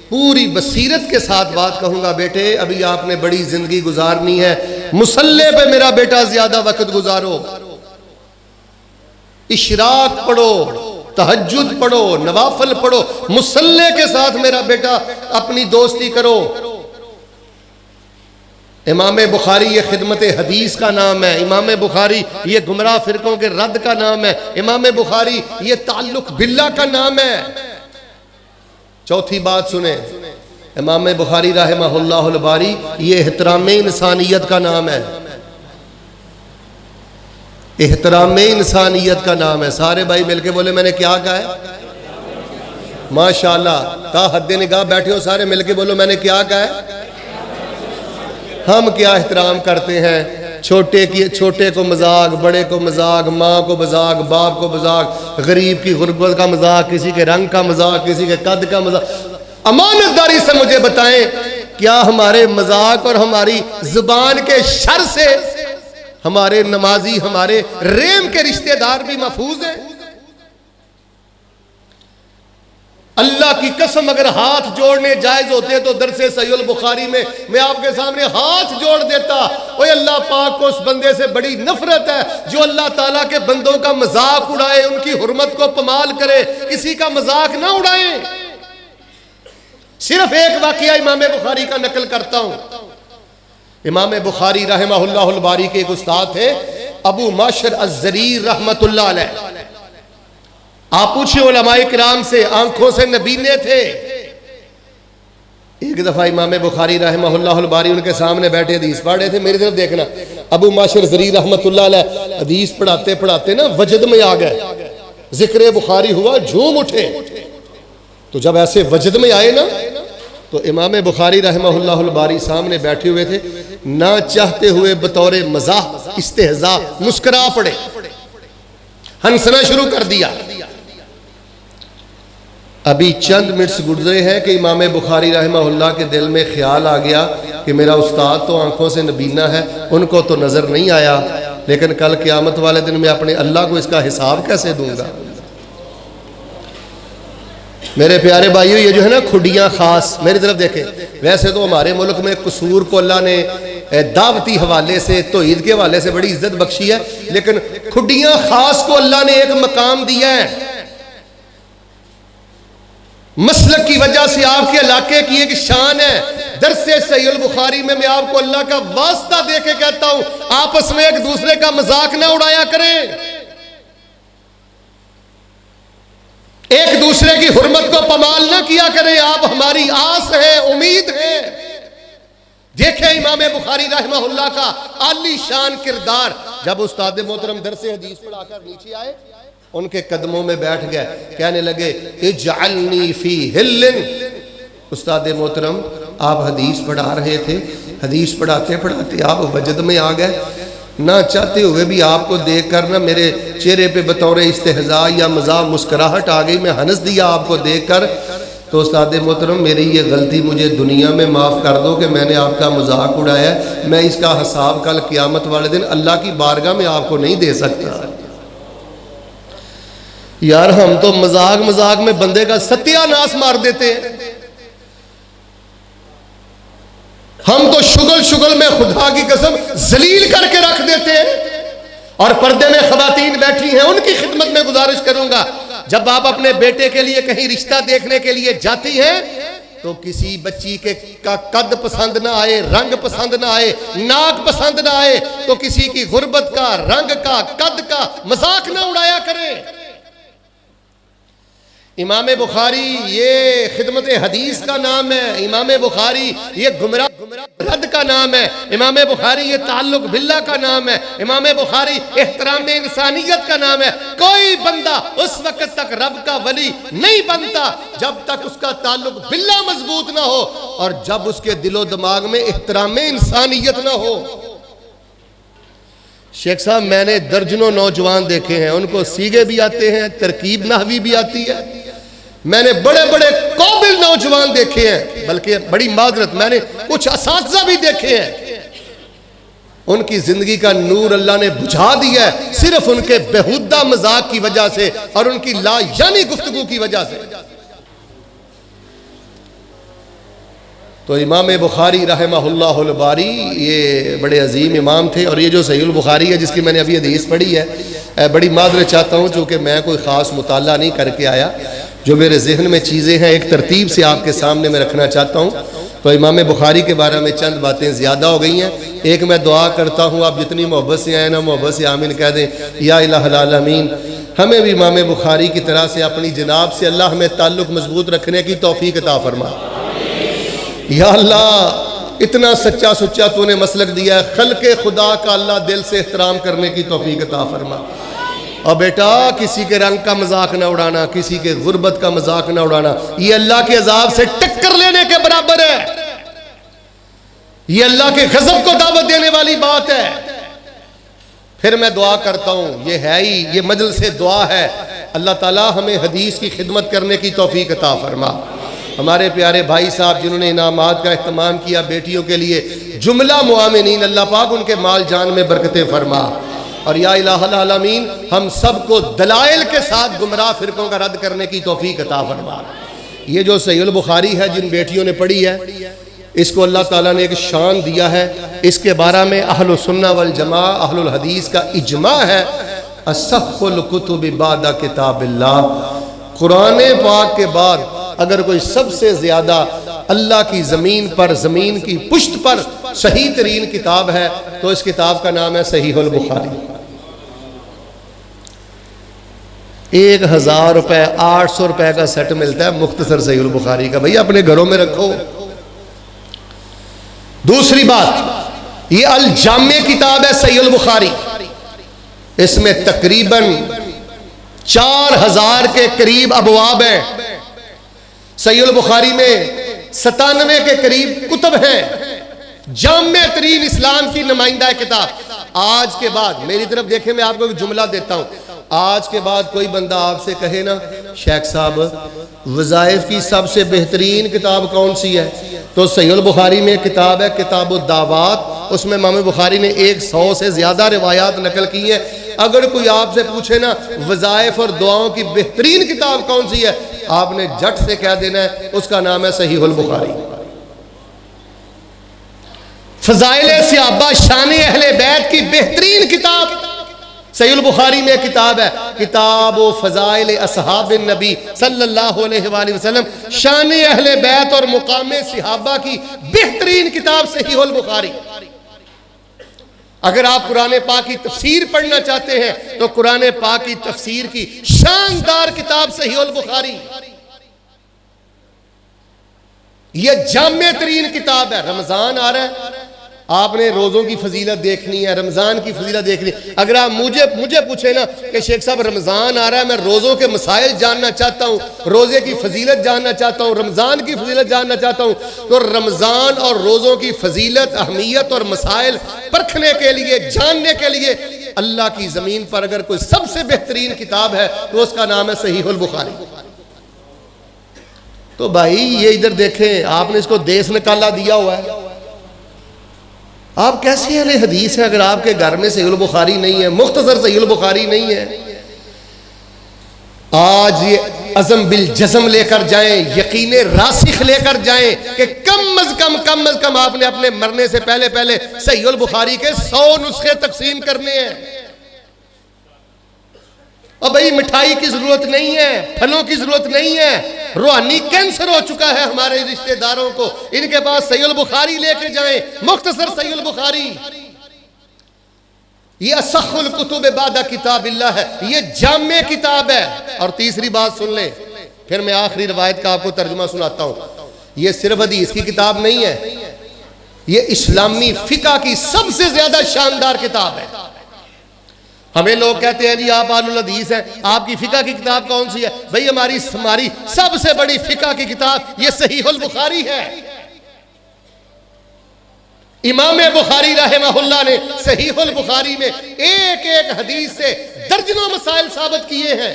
پوری بصیرت کے ساتھ بات کہوں گا, بیٹے ابھی آپ نے بڑی زندگی گزارنی ہے, مصلی پہ میرا بیٹا زیادہ وقت گزارو, اشراق پڑھو, تہجد پڑھو, نوافل پڑھو, مصلی کے ساتھ میرا بیٹا اپنی دوستی کرو. امام بخاری یہ خدمت حدیث کا نام ہے, امام بخاری یہ گمراہ فرقوں کے رد کا نام ہے, امام بخاری یہ تعلق باللہ کا نام ہے. چوتھی بات سنیں, امام بخاری رحمہ اللہ الباری یہ احترام انسانیت کا نام ہے. احترام انسانیت کا نام ہے. سارے بھائی مل کے بولے, میں نے کیا کہا ہے؟ ماشاءاللہ, تا حد نگاہ بیٹھے ہو سارے مل کے بولو, میں نے کیا کہا ہے؟ ہم کیا احترام کرتے ہیں, چھوٹے کو مذاق, بڑے کو مذاق, ماں کو مذاق, باپ کو مذاق, غریب کی غربت کا مذاق, کسی کے رنگ کا مذاق, کسی کے قد کا مذاق. امانت داری سے مجھے بتائیں, کیا ہمارے مذاق اور ہماری زبان کے شر سے ہمارے نمازی, ہمارے ریم کے رشتہ دار بھی محفوظ ہیں؟ اللہ کی قسم اگر ہاتھ جوڑنے جائز ہوتے تو درس صحیح البخاری میں آپ کے سامنے ہاتھ جوڑ دیتا. اوے اللہ پاک کو اس بندے سے بڑی نفرت ہے جو اللہ تعالیٰ کے بندوں کا مذاق اڑائے, ان کی حرمت کو پامال کرے, کسی کا مذاق نہ اڑائیں. صرف ایک واقعہ امام بخاری کا نقل کرتا ہوں. امام بخاری رحمہ اللہ الباری کے ایک استاد تھے, ابو معشر الزریر رحمت اللہ علیہ. آپ پوچھیں علماء کرام سے، آنکھوں سے نبینے تھے۔ ایک دفعہ امام بخاری رحمہ اللہ الباری ان کے سامنے بیٹھے حدیث پڑھ رہے تھے، میری طرف دیکھنا، ابو معاشر زری رحمۃ اللہ علیہ حدیث پڑھاتے پڑھاتے نا وجد میں آ گئے، ذکر بخاری ہوا، جھوم اٹھے۔ تو جب ایسے وجد میں آئے نا تو امام بخاری رحمہ اللہ الباری سامنے بیٹھے ہوئے تھے، نہ چاہتے ہوئے بطور مزاح استہزاء مسکرا پڑے، ہنسنا شروع کر دیا۔ ابھی چند منٹس گزرے ہیں کہ امام بخاری رحمہ اللہ کے دل میں خیال آ گیا کہ میرا استاد تو آنکھوں سے نبینا ہے، ان کو تو نظر نہیں آیا، لیکن کل قیامت والے دن میں اپنے اللہ کو اس کا حساب کیسے دوں گا؟ میرے پیارے بھائیو، یہ جو ہے نا کھڈیاں خاص، میری طرف دیکھیں، ویسے تو ہمارے ملک میں قصور کو اللہ نے دعوتی حوالے سے، توحید کے حوالے سے بڑی عزت بخشی ہے، لیکن کھڈیاں خاص کو اللہ نے ایک مقام دیا ہے۔ مسلک کی وجہ سے آپ کے علاقے کی ایک شان ہے۔ درس صحیح البخاری میں آپ کو اللہ کا واسطہ دے کے کہتا ہوں، آپس میں ایک دوسرے کا مذاق نہ اڑایا کریں، ایک دوسرے کی حرمت کو پامال نہ کیا کریں، آپ ہماری آس ہے، امید ہے۔ دیکھیں امام بخاری رحمہ اللہ کا عالی شان کردار، جب استاد محترم درس حدیث پڑھا کر نیچے آئے، ان کے قدموں میں بیٹھ گئے، کہنے لگے اجعلنی فی ہل۔ استاد محترم آپ حدیث پڑھا رہے تھے، حدیث پڑھاتے پڑھاتے آپ وجد میں آ گئے، نہ چاہتے ہوئے بھی آپ کو دیکھ کر نہ میرے چہرے پہ بطور استہزاء یا مزاح مسکراہٹ آ گئی، میں ہنس دیا آپ کو دیکھ کر۔ تو استاد محترم میری یہ غلطی مجھے دنیا میں معاف کر دو کہ میں نے آپ کا مذاق اڑایا، میں اس کا حساب کل قیامت والے دن اللہ کی بارگاہ میں آپ کو نہیں دے سکتا۔ یار ہم تو مذاق میں بندے کا ستیہ ناس مار دیتے ہیں، ہم تو شغل میں خدا کی قسم ذلیل کر کے رکھ دیتے ہیں۔ اور پردے میں خواتین بیٹھی ہیں، ان کی خدمت میں گزارش کروں گا، جب آپ اپنے بیٹے کے لیے کہیں رشتہ دیکھنے کے لیے جاتی ہیں تو کسی بچی کا قد پسند نہ آئے، رنگ پسند نہ آئے، ناک پسند نہ آئے تو کسی کی غربت کا، رنگ کا، قد کا مذاق نہ اڑایا کریں۔ امام بخاری یہ خدمت حدیث کا نام ہے، امام بخاری یہ گمراہ رد کا نام ہے، امام بخاری یہ تعلق باللہ کا نام ہے، امام بخاری احترام انسانیت کا نام ہے۔ کوئی بندہ اس وقت تک رب کا ولی نہیں بنتا جب تک اس کا تعلق باللہ مضبوط نہ ہو اور جب اس کے دل و دماغ میں احترام انسانیت نہ ہو۔ شیخ صاحب میں نے درجنوں نوجوان دیکھے ہیں، ان کو سیغے بھی آتے ہیں، ترکیب نحوی بھی آتی ہے، میں نے بڑے بڑے قابل نوجوان دیکھے ہیں، بلکہ بڑی معذرت میں نے کچھ اساتذہ بھی دیکھے ہیں، ان کی زندگی کا نور اللہ نے بجھا دیا ہے صرف ان کے بےہودہ مذاق کی وجہ سے اور ان کی لا یعنی گفتگو کی وجہ سے۔ تو امام بخاری رحمہ اللہ الباری یہ بڑے عظیم امام تھے، اور یہ جو صحیح البخاری ہے جس کی میں نے ابھی حدیث پڑھی ہے، بڑی معذرت چاہتا ہوں چونکہ میں کوئی خاص مطالعہ نہیں کر کے آیا، جو میرے ذہن میں چیزیں ہیں ایک ترتیب سے آپ کے سامنے میں رکھنا چاہتا ہوں۔ تو امام بخاری کے بارے میں چند باتیں زیادہ ہو گئی ہیں، ایک میں دعا کرتا ہوں آپ جتنی محبت سے آئے نا محبت سے آمین کہہ دیں، یا الہ العالمین ہمیں بھی امام بخاری کی طرح سے اپنی جناب سے اللہ ہمیں تعلق مضبوط رکھنے کی توفیق عطا فرما۔ یا اللہ اتنا سچا سچا تو نے مسلک دیا ہے، خلق خدا کا اللہ دل سے احترام کرنے کی توفیق عطا فرما۔ اور بیٹا کسی کے رنگ کا مذاق نہ اڑانا، کسی کے غربت کا مذاق نہ اڑانا، یہ اللہ کے عذاب سے ٹکر لینے کے برابر ہے، یہ اللہ کے غضب کو دعوت دینے والی بات ہے۔ پھر میں دعا کرتا ہوں، یہ ہے ہی یہ مجلس دعا ہے، اللہ تعالی ہمیں حدیث کی خدمت کرنے کی توفیق عطا فرما۔ ہمارے پیارے بھائی صاحب جنہوں نے انعامات کا اہتمام کیا بیٹیوں کے لیے، جملہ معاونین، اللہ پاک ان کے مال جان میں برکتیں فرما، اور یا الہ العالمین ہم سب کو دلائل کے ساتھ گمراہ فرقوں کا رد کرنے کی توفیق عطا فرما۔ یہ جو صحیح البخاری ہے جن بیٹیوں نے پڑھی ہے، اس کو اللہ تعالیٰ نے ایک شان دیا ہے، اس کے بارے میں اہل السنہ والجماعہ اہل الحدیث کا اجماع ہے، اصح الکتب بعد کتاب اللہ، قرآن پاک کے بعد اگر کوئی سب سے زیادہ اللہ کی زمین پر، زمین کی پشت پر صحیح ترین کتاب ہے تو اس کتاب کا نام ہے صحیح البخاری۔ 1000 روپے 800 روپے کا سیٹ ملتا ہے مختصر صحیح البخاری کا، بھئی اپنے گھروں میں رکھو۔ دوسری بات، یہ الجامع کتاب ہے صحیح البخاری، اس میں تقریباً 4000 کے قریب ابواب ہیں۔ صحیح البخاری میں 97 کے قریب کتب ہیں، جامع ترین اسلام کی نمائندہ کتاب۔ آج کے بعد میری طرف دیکھیں، میں آپ کو ایک جملہ دیتا ہوں، آج کے بعد کوئی بندہ آپ سے کہے نا شیخ صاحب وظائف کی سب سے بہترین کتاب کون سی ہے، تو صحیح البخاری میں کتاب ہے کتاب الدعوات، اس میں امام بخاری نے 100 سے زیادہ روایات نقل کی ہیں۔ اگر کوئی آپ سے پوچھے نا وظائف اور دعاؤں کی بہترین کتاب کون سی ہے، آپ نے جھٹ سے کہہ دینا ہے اس کا نام ہے صحیح البخاری۔ فضائل صحابہ شان اہل بیت کی بہترین کتاب صحیح البخاری میں کتاب ہے کتاب و فضائل اصحاب النبی صلی اللہ علیہ وآلہ وسلم، شان اہل بیت اور مقام صحابہ کی بہترین کتاب صحیح البخاری۔ اگر آپ قرآن پاک کی تفسیر پڑھنا چاہتے ہیں تو قرآن پاک کی تفسیر کی شاندار کتاب صحیح البخاری، یہ جامع ترین کتاب ہے۔ رمضان آ رہا ہے، آپ نے روزوں کی فضیلت دیکھنی ہے، رمضان کی فضیلت دیکھنی ہے۔ اگر آپ مجھے پوچھیں نا کہ شیخ صاحب رمضان آ رہا ہے، میں روزوں کے مسائل جاننا چاہتا ہوں، روزے کی فضیلت جاننا چاہتا ہوں، رمضان کی فضیلت جاننا چاہتا ہوں، تو رمضان اور روزوں کی فضیلت، اہمیت اور مسائل پرکھنے کے لیے، جاننے کے لیے اللہ کی زمین پر اگر کوئی سب سے بہترین کتاب ہے تو اس کا نام ہے صحیح البخاری۔ تو بھائی یہ ادھر دیکھیں، آپ نے اس کو دیس نکالا دیا ہوا ہے۔ آپ کیسے اہل حدیث ہیں اگر آپ کے گھر میں صحیح البخاری نہیں ہے، مختصر صحیح البخاری نہیں ہے؟ آج یہ عزم بالجزم لے کر جائیں، یقین راسخ لے کر جائیں کہ کم از کم آپ نے اپنے مرنے سے پہلے صحیح البخاری کے 100 نسخے تقسیم کرنے ہیں۔ اور بھئی مٹھائی کی ضرورت نہیں ہے، پھلوں کی ضرورت نہیں ہے، روحانی کینسر ہو چکا ہے ہمارے رشتہ داروں کو، ان کے پاس صحیح البخاری لے کے جائیں، مختصر صحیح البخاری۔ یہ اصح الکتب بعد کتاب اللہ ہے، یہ جامع کتاب ہے۔ اور تیسری بات سن لیں، پھر میں آخری روایت کا آپ کو ترجمہ سناتا ہوں۔ یہ صرف حدیث کی کتاب نہیں ہے، یہ اسلامی فقہ کی سب سے زیادہ شاندار کتاب ہے۔ ہمیں لوگ کہتے ہیں جی آپ اہل الحدیث ہیں، آپ کی فقہ کی کتاب کون سی ہے؟ بھئی ہماری سب سے بڑی فقہ کی کتاب یہ صحیح البخاری ہے۔ امام بخاری رحمہ اللہ نے صحیح البخاری میں ایک حدیث سے درجنوں مسائل ثابت کیے ہیں۔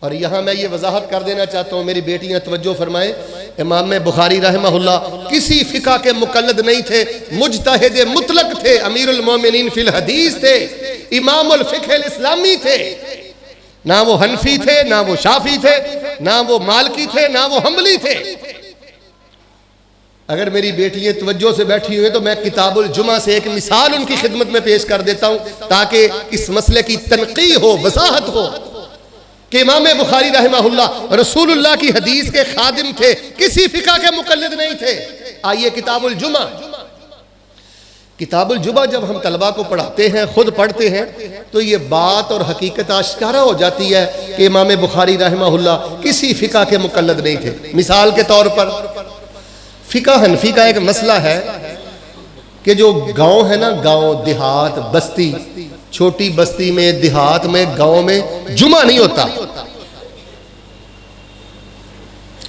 اور یہاں میں یہ وضاحت کر دینا چاہتا ہوں، میری بیٹیاں توجہ فرمائیں، امام بخاری رحمہ اللہ کسی فقہ کے مقلد نہیں تھے، مجتہد مطلق تھے، امیر المومنین فی الحدیث تھے، امام الفقہ الاسلامی تھے۔ نہ وہ حنفی تھے، نہ وہ شافعی تھے، نہ وہ مالکی تھے، نہ وہ حنبلی تھے۔ اگر میری بیٹیاں توجہ سے بیٹھی ہوئے تو میں کتاب الجمعہ سے ایک مثال ان کی خدمت میں پیش کر دیتا ہوں تاکہ اس مسئلے کی تنقیح ہو، وضاحت ہو کہ امام بخاری رحمہ اللہ رسول اللہ کی حدیث کے خادم تھے، کسی فقہ کے مقلد نہیں تھے۔ آئیے کتاب الجمعہ، کتاب الجمعہ جب ہم طلبہ کو پڑھاتے ہیں، خود پڑھتے ہیں، تو یہ بات اور حقیقت آشکارا ہو جاتی ہے کہ امام بخاری رحمہ اللہ کسی فقہ کے مقلد نہیں تھے۔ مثال کے طور پر فقہ حنفی کا ایک مسئلہ ہے کہ جو گاؤں ہے نا، گاؤں دیہات بستی، چھوٹی بستی میں دیہات میں گاؤں میں جمعہ نہیں ہوتا۔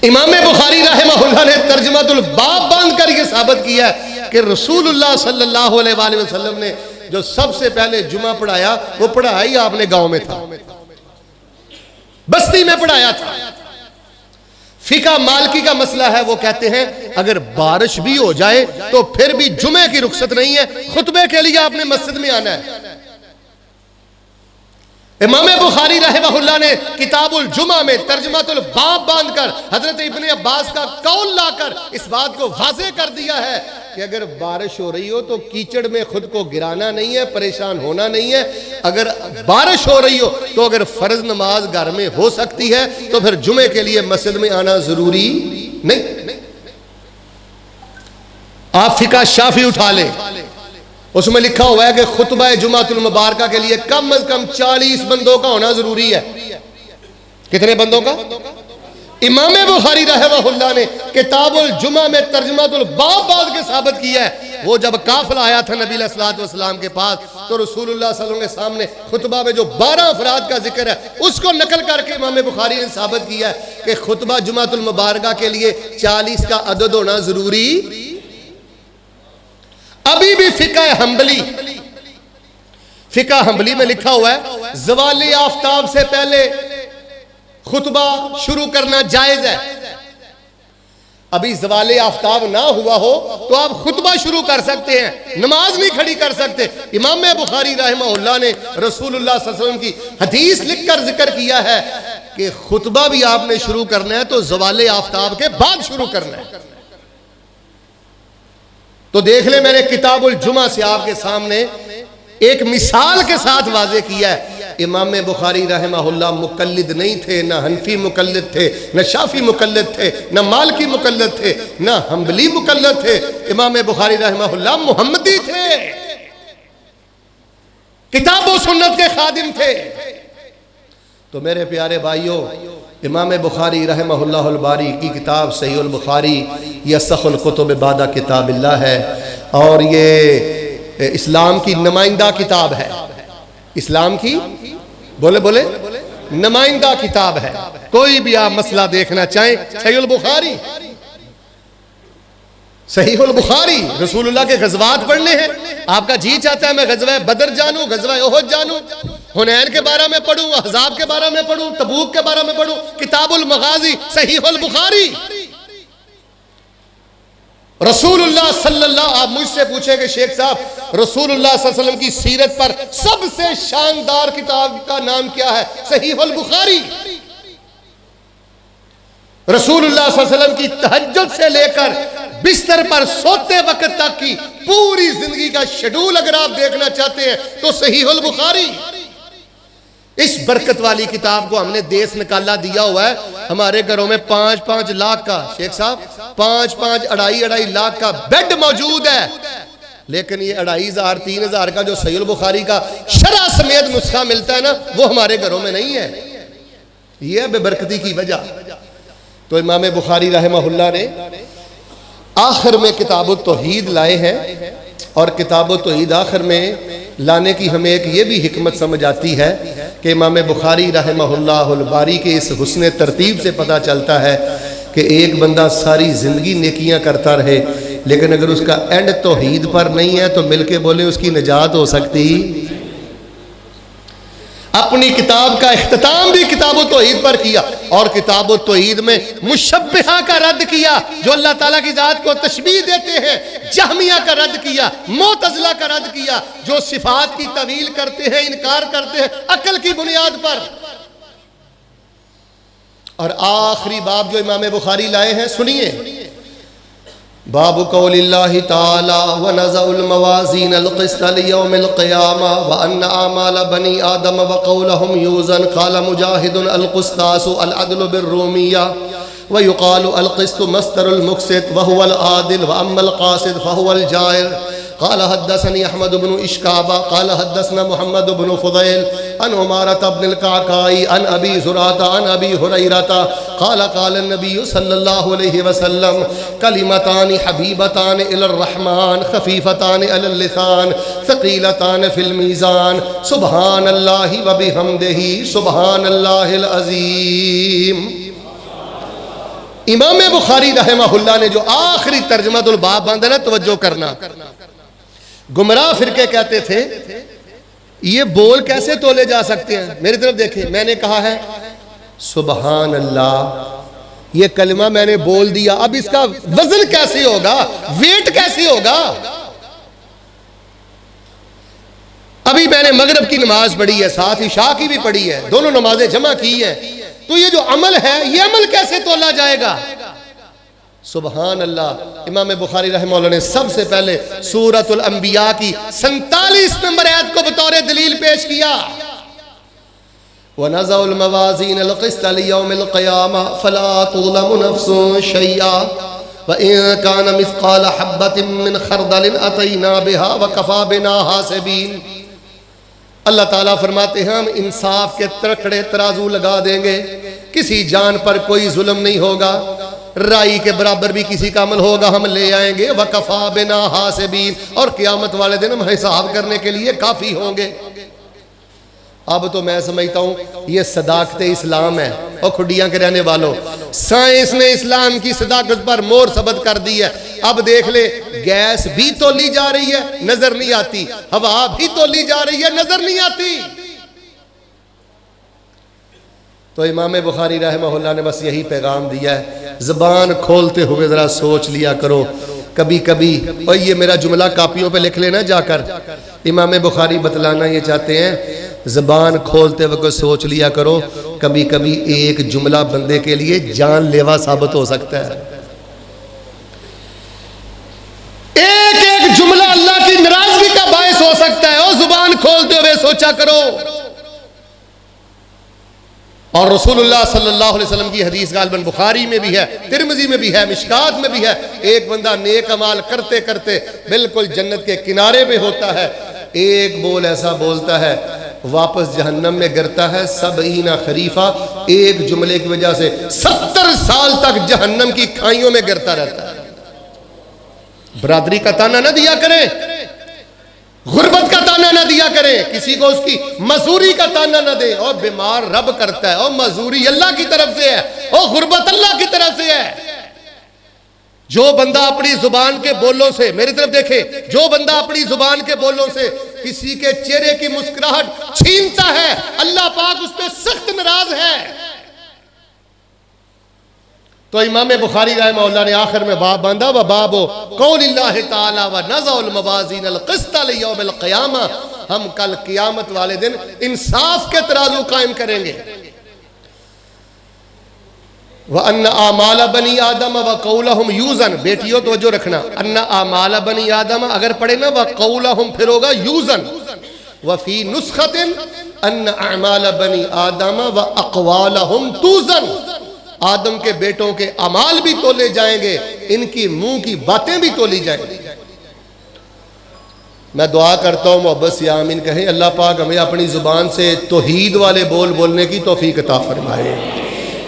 امام بخاری رحمہ اللہ نے ترجمۃ الباب باندھ کر یہ ثابت کیا ہے کہ رسول اللہ صلی اللہ علیہ وآلہ وسلم نے جو سب سے پہلے جمعہ پڑھایا وہ پڑھایا ہی آپ نے گاؤں میں تھا، بستی میں پڑھایا تھا۔ فقہ مالکی کا مسئلہ ہے، وہ کہتے ہیں اگر بارش بھی ہو جائے تو پھر بھی جمعے کی رخصت نہیں ہے، خطبے کے لیے آپ نے مسجد میں آنا ہے۔ امام بخاری رحمہ اللہ نے کتاب الجمعہ میں ترجمۃ الباب باندھ کر حضرت ابن عباس کا قول لا کر اس بات کو واضح کر دیا ہے کہ اگر بارش ہو رہی ہو تو کیچڑ میں خود کو گرانا نہیں ہے، پریشان ہونا نہیں ہے۔ اگر بارش ہو رہی ہو تو اگر فرض نماز گھر میں ہو سکتی ہے تو پھر جمعے کے لیے مسجد میں آنا ضروری نہیں۔ آپ فقہ شافعی اٹھا لیں، اس میں لکھا ہوا ہے کہ خطبہ جمعۃ المبارکہ کے لیے کم از کم 40 بندوں کا ہونا ضروری ہے. کتنے بندوں کا؟ امام بخاری رحمہ اللہ نے کتاب الجمعہ میں ترجمۃ الباب بعد کے ثابت کیا ہے. وہ جب قافلہ آیا تھا نبی علیہ الصلوۃ والسلام کے پاس تو رسول اللہ صلی اللہ علیہ وسلم کے سامنے خطبہ میں جو 12 افراد کا ذکر ہے اس کو نقل کر کے امام بخاری نے ثابت کیا ہے کہ خطبہ جمعۃ المبارکہ کے لیے 40 کا عدد ہونا ضروری. ابھی بھی فقہ حنبلی میں لکھا ہوا ہے زوال آفتاب سے پہلے خطبہ شروع کرنا جائز ہے. ابھی زوال آفتاب نہ ہوا ہو تو آپ خطبہ شروع کر سکتے ہیں, نماز نہیں کھڑی کر سکتے. امام بخاری رحمہ اللہ نے رسول اللہ صلی اللہ علیہ وسلم کی حدیث لکھ کر ذکر کیا ہے کہ خطبہ بھی آپ نے شروع کرنا ہے تو زوال آفتاب کے بعد شروع کرنا ہے. تو دیکھ لیں, میں نے کتاب الجمعہ سے آپ کے سامنے ایک مثال کے ساتھ واضح کیا ہے. امام بخاری رحمہ اللہ مقلد نہیں تھے, نہ حنفی مقلد تھے, نہ شافی مقلد تھے, نہ مالکی مقلد تھے, نہ حنبلی مقلد تھے. امام بخاری رحمہ اللہ محمدی تھے, کتاب و سنت کے خادم تھے. تو میرے پیارے بھائیوں, امام بخاری رحمہ اللہ الباری کی کتاب صحیح البخاری یہ اصح الکتب بعد کتاب اللہ ہے, اور یہ اسلام کی نمائندہ کتاب ہے. اسلام کی بولے نمائندہ کتاب ہے. کوئی بھی آپ مسئلہ دیکھنا چاہیں صحیح البخاری رسول اللہ کے غزوات پڑھنے ہیں. آپ کا جی چاہتا ہے میں غزوہ بدر جانوں, غزوہ احد جانوں, حنین کے بارے میں پڑھوں, احزاب کے بارے میں پڑھوں, تبوک کے بارے میں پڑھوں. کتاب المغازی صحیح البخاری. رسول اللہ صلی اللہ, آپ مجھ سے پوچھیں کہ شیخ صاحب رسول اللہ صلی اللہ علیہ وسلم کی سیرت پر سب سے شاندار کتاب کا نام کیا ہے؟ صحیح البخاری. رسول اللہ صلی اللہ علیہ وسلم کی تہجد سے لے کر بستر پر سوتے وقت تک کی پوری زندگی کا شیڈول اگر آپ دیکھنا چاہتے ہیں تو صحیح البخاری. اس برکت والی کتاب کو ہم نے دیس نکالا دیا ہوا ہے. ہمارے گھروں میں 5-5 لاکھ کا, شیخ صاحب 5-5 2.5 لاکھ کا بیڈ موجود ہے, لیکن یہ 2,500-3,000 کا جو صحیح البخاری کا شرح سمیت نسخہ ملتا ہے نا, وہ ہمارے گھروں میں نہیں ہے. یہ ہے بے برکتی کی وجہ. تو امام بخاری رحمہ اللہ نے آخر میں کتاب التوحید لائے ہیں, اور کتاب التوحید آخر میں لانے کی ہمیں ایک یہ بھی حکمت سمجھ آتی ہے کہ امام بخاری رحمہ اللہ الباری کے اس حسن ترتیب سے پتہ چلتا ہے کہ ایک بندہ ساری زندگی نیکیاں کرتا رہے, لیکن اگر اس کا اینڈ توحید پر نہیں ہے تو مل کے بولے اس کی نجات ہو سکتی. اپنی کتاب کا اختتام بھی کتاب التوحید پر کیا, اور کتاب التوحید میں مشبہہ کا رد کیا جو اللہ تعالیٰ کی ذات کو تشبیہ دیتے ہیں, جہمیہ کا رد کیا, معتزلہ کا رد کیا جو صفات کی تعویل کرتے ہیں, انکار کرتے ہیں عقل کی بنیاد پر. اور آخری باب جو امام بخاری لائے ہیں سنیے, باب قول اللہ تعالی ونضع الموازین القسط لیوم القیامہ وان اعمال بنی آدم وقولهم یوزن. قال مجاہد القسطاس العدل بالرومیہ ويقال القسط مصدر المقسط وهو العادل واما القاسط فهو الجائر. قال حدثني احمد بن اشكابة قال حدثنا محمد بن فضيل عن عمارة بن القعقاع عن ابي زرعة عن ابي هريرة قال قال النبي صلى الله عليه وسلم كلمتان حبيبتان الى الرحمن خفيفتان على اللسان ثقيلتان في الميزان سبحان الله وبحمده سبحان الله العظيم. امام بخاری رحمہ اللہ نے جو آخری ترجمہ الباب باندھا نا, توجہ کرنا. گمراہ فرقے کہتے تھے یہ بول کیسے تولے جا سکتے ہیں. میری طرف دیکھیں, میں نے کہا ہے سبحان اللہ, یہ کلمہ میں نے بول دیا, اب اس کا وزن کیسے ہوگا, ویٹ کیسے ہوگا. ابھی میں نے مغرب کی نماز پڑھی ہے, ساتھ عشاء کی بھی پڑھی ہے, دونوں نمازیں جمع کی ہیں, تو یہ جو عمل ہے یہ عمل کیسے تولا جائے گا. سبحان اللہ. امام بخاری رحمہ اللہ نے سب سے پہلے سورۃ الانبیاء کی 47 نمبر آیت کو بطور دلیل پیش کیا. وَنَضَعُ الْمَوَازِينَ الْقِسْطَ لِيَوْمِ الْقِيَامَةِ فَلَا تُظْلَمُ نَفْسٌ شَيْئًا وَإِن كَانَ مِثْقَالَ حَبَّةٍ مِّنْ خَرْدَلٍ أَتَيْنَا بِهَا وَكَفَى بِنَا حَاسِبِينَ۔ اللہ تعالیٰ فرماتے ہیں ہم انصاف کے ترکڑے ترازو لگا دیں گے، کسی جان پر کوئی ظلم نہیں ہوگا، رائی کے برابر بھی کسی کا عمل ہوگا ہم لے آئیں گے، وَكَفَى بِنَا حَاسِبِينَ، اور قیامت والے دن ہم حساب کرنے کے لیے کافی ہوں گے۔ اب تو میں سمجھتا ہوں یہ صداقت اسلام ہے۔ اور کھڈیاں کے رہنے والوں، سائنس نے اسلام کی صداقت پر مور ثبت کر دی ہے۔ اب دیکھ لے، گیس بھی تو لی جا رہی ہے، نظر نہیں آتی، ہوا بھی تو لی جا رہی ہے، نظر نہیں آتی۔ تو امام بخاری رحمہ اللہ نے بس یہی پیغام دیا ہے، زبان کھولتے ہوئے ذرا سوچ لیا کرو کبھی کبھی۔ اور یہ میرا جملہ کاپیوں پہ لکھ لینا جا کر، امام بخاری بتلانا یہ چاہتے ہیں زبان کھولتے وقت سوچ لیا کرو، کبھی کبھی ایک جملہ بندے کے لیے جان لیوا ثابت ہو سکتا ہے۔ ایک ایک جملہ اللہ کی ناراضگی کا باعث ہو سکتا ہے، اور زبان کھولتے ہوئے سوچا کرو۔ اور رسول اللہ صلی اللہ علیہ وسلم کی حدیث غالباً بخاری میں بھی ہے، ترمذی میں بھی ہے، مشکات میں بھی ہے، ایک بندہ نیک اعمال کرتے کرتے بالکل جنت کے کنارے پہ ہوتا ہے، ایک بول ایسا بولتا ہے واپس جہنم میں گرتا ہے 70 خریفہ، ایک جملے کی وجہ سے 70 سال تک جہنم کی کھائیوں میں گرتا رہتا ہے۔ برادری کا تانا نہ دیا کریں، غربت کا تانا نہ دیا کریں، کسی کو اس کی مزدوری کا تانا نہ دیں۔ اور بیمار رب کرتا ہے، اور مزدوری اللہ کی طرف سے ہے، اور غربت اللہ کی طرف سے ہے۔ جو بندہ اپنی زبان کے بولوں سے، میری طرف دیکھے، جو بندہ اپنی زبان کے بولوں سے کسی کے چہرے کی مسکراہٹ چھینتا ہے، اللہ پاک اس پہ سخت ناراض ہے۔ تو امام بخاری رحمہ اللہ نے آخر میں باب باندھا، وَبَابُ قَوْلِ اللَّهِ تَعَالَى وَنَضَعُ الْمَوَازِينَ الْقِسْطَ لِيَوْمِ الْقِيَامَةِ، ہم کل قیامت والے دن انصاف کے ترازو قائم کریں گے۔ وَأَنَّ أَعْمَالَ بَنِي آدَمَ وَقَوْلَهُمْ يُوزَنْ، بیٹیوں توجہ رکھنا، أَنَّ أَعْمَالَ بَنِي آدَمَ اگر پڑھے نا وَقَوْلَهُمْ پھر ہوگا يُوزَنْ، وَفِي نُسْخَةٍ أَنَّ أَعْمَالَ بَنِي آدَمَ وَأَقْوَالَهُمْ تُوزَنْ، آدم کے بیٹوں کے اعمال بھی تولے جائیں گے، ان کی منہ کی باتیں بھی تولی جائیں گی۔ میں دعا کرتا ہوں محبت سے آمین کہیں، اللہ پاک ہمیں اپنی زبان سے توحید والے بول بولنے کی توفیق عطا فرمائے۔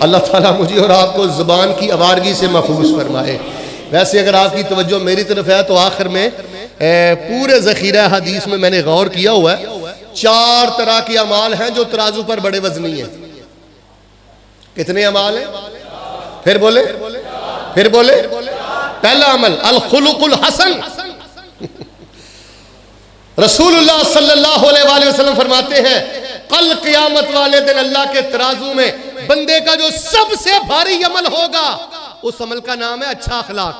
اللہ تعالیٰ مجھے اور آپ کو زبان کی آوارگی سے محفوظ فرمائے۔ ویسے اگر آپ کی توجہ میری طرف ہے تو آخر میں پورے ذخیرہ حدیث میں نے غور کیا ہوا ہے، 4 طرح کے اعمال ہیں جو ترازو پر بڑے وزنی ہیں۔ کتنے اعمال ہیں؟ پھر بولے، پھر بولے۔ پہلا عمل الخلق الحسن، رسول اللہ صلی اللہ علیہ وآلہ وسلم فرماتے ہیں کل قیامت والے دن اللہ کے ترازو میں بندے کا جو سب سے بھاری عمل ہوگا، اس عمل کا نام ہے اچھا اخلاق۔